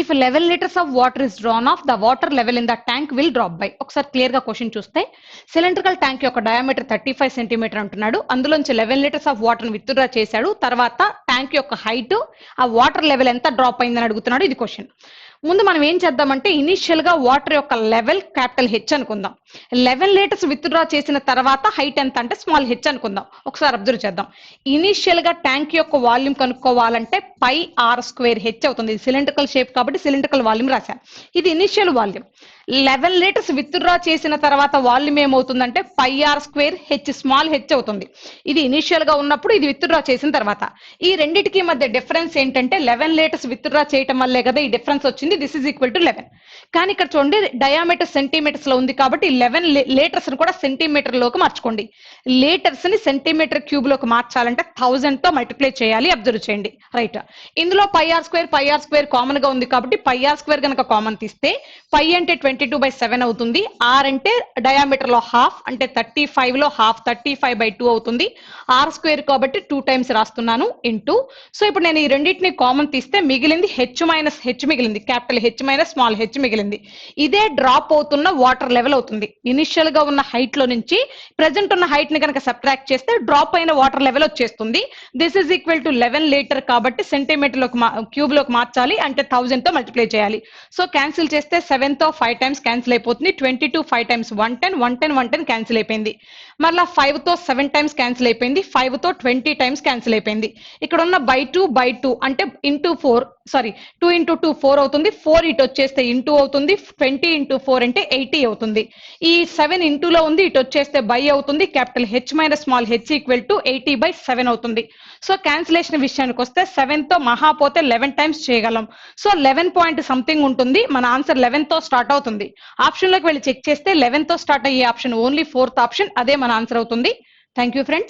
If 11 liters of water is drawn off, the water level in the tank will drop by. ఒకసారి clear గా question చూస్తే, cylindrical tank యొక్క diameter 35 centimetre అంటున్నాడు. అందులోంచి 11 litres of water withdraw చేశాడు. తర్వాత tank యొక్క height, ఆ వాటర్ లెవెల్ ఎంత డ్రాప్ అయిందని అడుగుతున్నాడు. ఇది క్వశ్చన్. ముందు మనం ఏం చేద్దామంటే ఇనిషియల్ గా వాటర్ యొక్క లెవెల్ క్యాపిటల్ హెచ్ అనుకుందాం. 11 లీటర్స్ విత్డ్రా చేసిన తర్వాత హైట్ ఎంత అంటే స్మాల్ హెచ్ అనుకుందాం. ఒకసారి అబ్జర్వ్ చేద్దాం. ఇనిషియల్ గా ట్యాంక్ యొక్క వాల్యూమ్ కనుక్కోవాలంటే పై ఆర్ స్క్వేర్ హెచ్ అవుతుంది. సిలిండ్రికల్ షేప్ కాబట్టి సిలిండ్రికల్ వాల్యూమ్ రాశాను. ఇది ఇనిషియల్ వాల్యూమ్. 11 లీటర్స్ విత్డ్రా చేసిన తర్వాత వాల్యూమ్ ఏమవుతుందంటే pi R square H small H అవుతుంది. ఇది ఇనిషియల్ గా ఉన్నప్పుడు, ఇది విత్డ్రా చేసిన తర్వాత. ఈ రెండింటికి మధ్య డిఫరెన్స్ ఏంటంటే 11 లీటర్స్ విత్డ్రా చేయటం వల్లే కదా ఈ డిఫరెన్స్ వచ్చింది. This is equal to 11. కానీ ఇక్కడ చూడండి డయామీటర్ సెంటీమీటర్స్ లో ఉంది కాబట్టి 11 లీటర్స్ ని కూడా సెంటీమీటర్ లోకి మార్చుకోండి. లీటర్స్ ని సెంటీమీటర్ క్యూబ్ లోకి మార్చాలంటే 1000 తో మల్టిప్లై చేయాలి, అబ్జర్వ్ చేయండి. రైట్, ఇందులో పై ఆర్ స్క్వేర్ కామన్ గా ఉంది కాబట్టి పై ఆర్ స్క్వేర్ కనుక కామన్ తీస్తే పై అంటే 22/7 అవుతుంది. ఆర్ అంటే డయామీటర్ లో హాఫ్ అంటే 35 లో హాఫ్ 35/2 అవుతుంది. ఆర్ స్క్వేర్ కాబట్టి 2 టైమ్స్ రాస్తున్నాను ఇంటూ. సో ఇప్పుడు నేను ఈ రెండింటిని కామన్ తీస్తే మిగిలింది హెచ్ మైనస్ హెచ్ మిగిలింది, capital H minus small H మిగిలింది. ఇదే డ్రాప్ అవుతున్న వాటర్ లెవెల్ అవుతుంది. ఇనిషియల్ గా ఉన్న హైట్ లో నుంచి ప్రెసెంట్ ఉన్న హైట్ ని కనుక సబ్ట్రాక్ట్ చేస్తే డ్రాప్ అయిన వాటర్ లెవెల్ వచ్చేస్తుంది. This is equal to 11 litre కాబట్టి సెంటీమీటర్ లోకి క్యూబ్ లోకి మార్చాలి అంటే 1000 తో మల్టిప్లై చేయాలి. సో క్యాన్సిల్ చేస్తే 7 తో 5 టైమ్స్ క్యాన్సిల్ అయిపోతుంది. 22 5 టైమ్స్ 110 110 110 క్యాన్సిల్ అయిపోయింది. మళ్ళీ 5 తో 7 టైమ్స్ క్యాన్సిల్ అయిపోయింది. 5 తో 20 టైమ్స్ క్యాన్సిల్ అయిపోయింది. ఇక్కడ ఉన్న బై టూ అంటే ఇంటూ 4 2 ఇంటూ 2 4 అవుతుంది. 4 ఇటు వచ్చేస్తే ఇంటూ అవుతుంది. 20 ఇంటూ 4 అంటే 80 అవుతుంది. ఈ 7 ఇంటూలో ఉంది, ఇటు వచ్చేస్తే బై అవుతుంది. Capital H minus small H equal to 80/7 అవుతుంది. సో క్యాన్సిలేషన్ విషయానికి వస్తే 7 తో మహా పోతే 11 టైమ్స్ చేయగలం. సో 11 పాయింట్ సంథింగ్ ఉంటుంది. మన ఆన్సర్ 11 తో స్టార్ట్ అవుతుంది. ఆప్షన్ లోకి వెళ్ళి చెక్ చేస్తే 11 తో స్టార్ట్ అయ్యే ఆప్షన్ ఓన్లీ 4th ఆప్షన్, అదే మన ఆన్సర్ అవుతుంది. Thank you friends.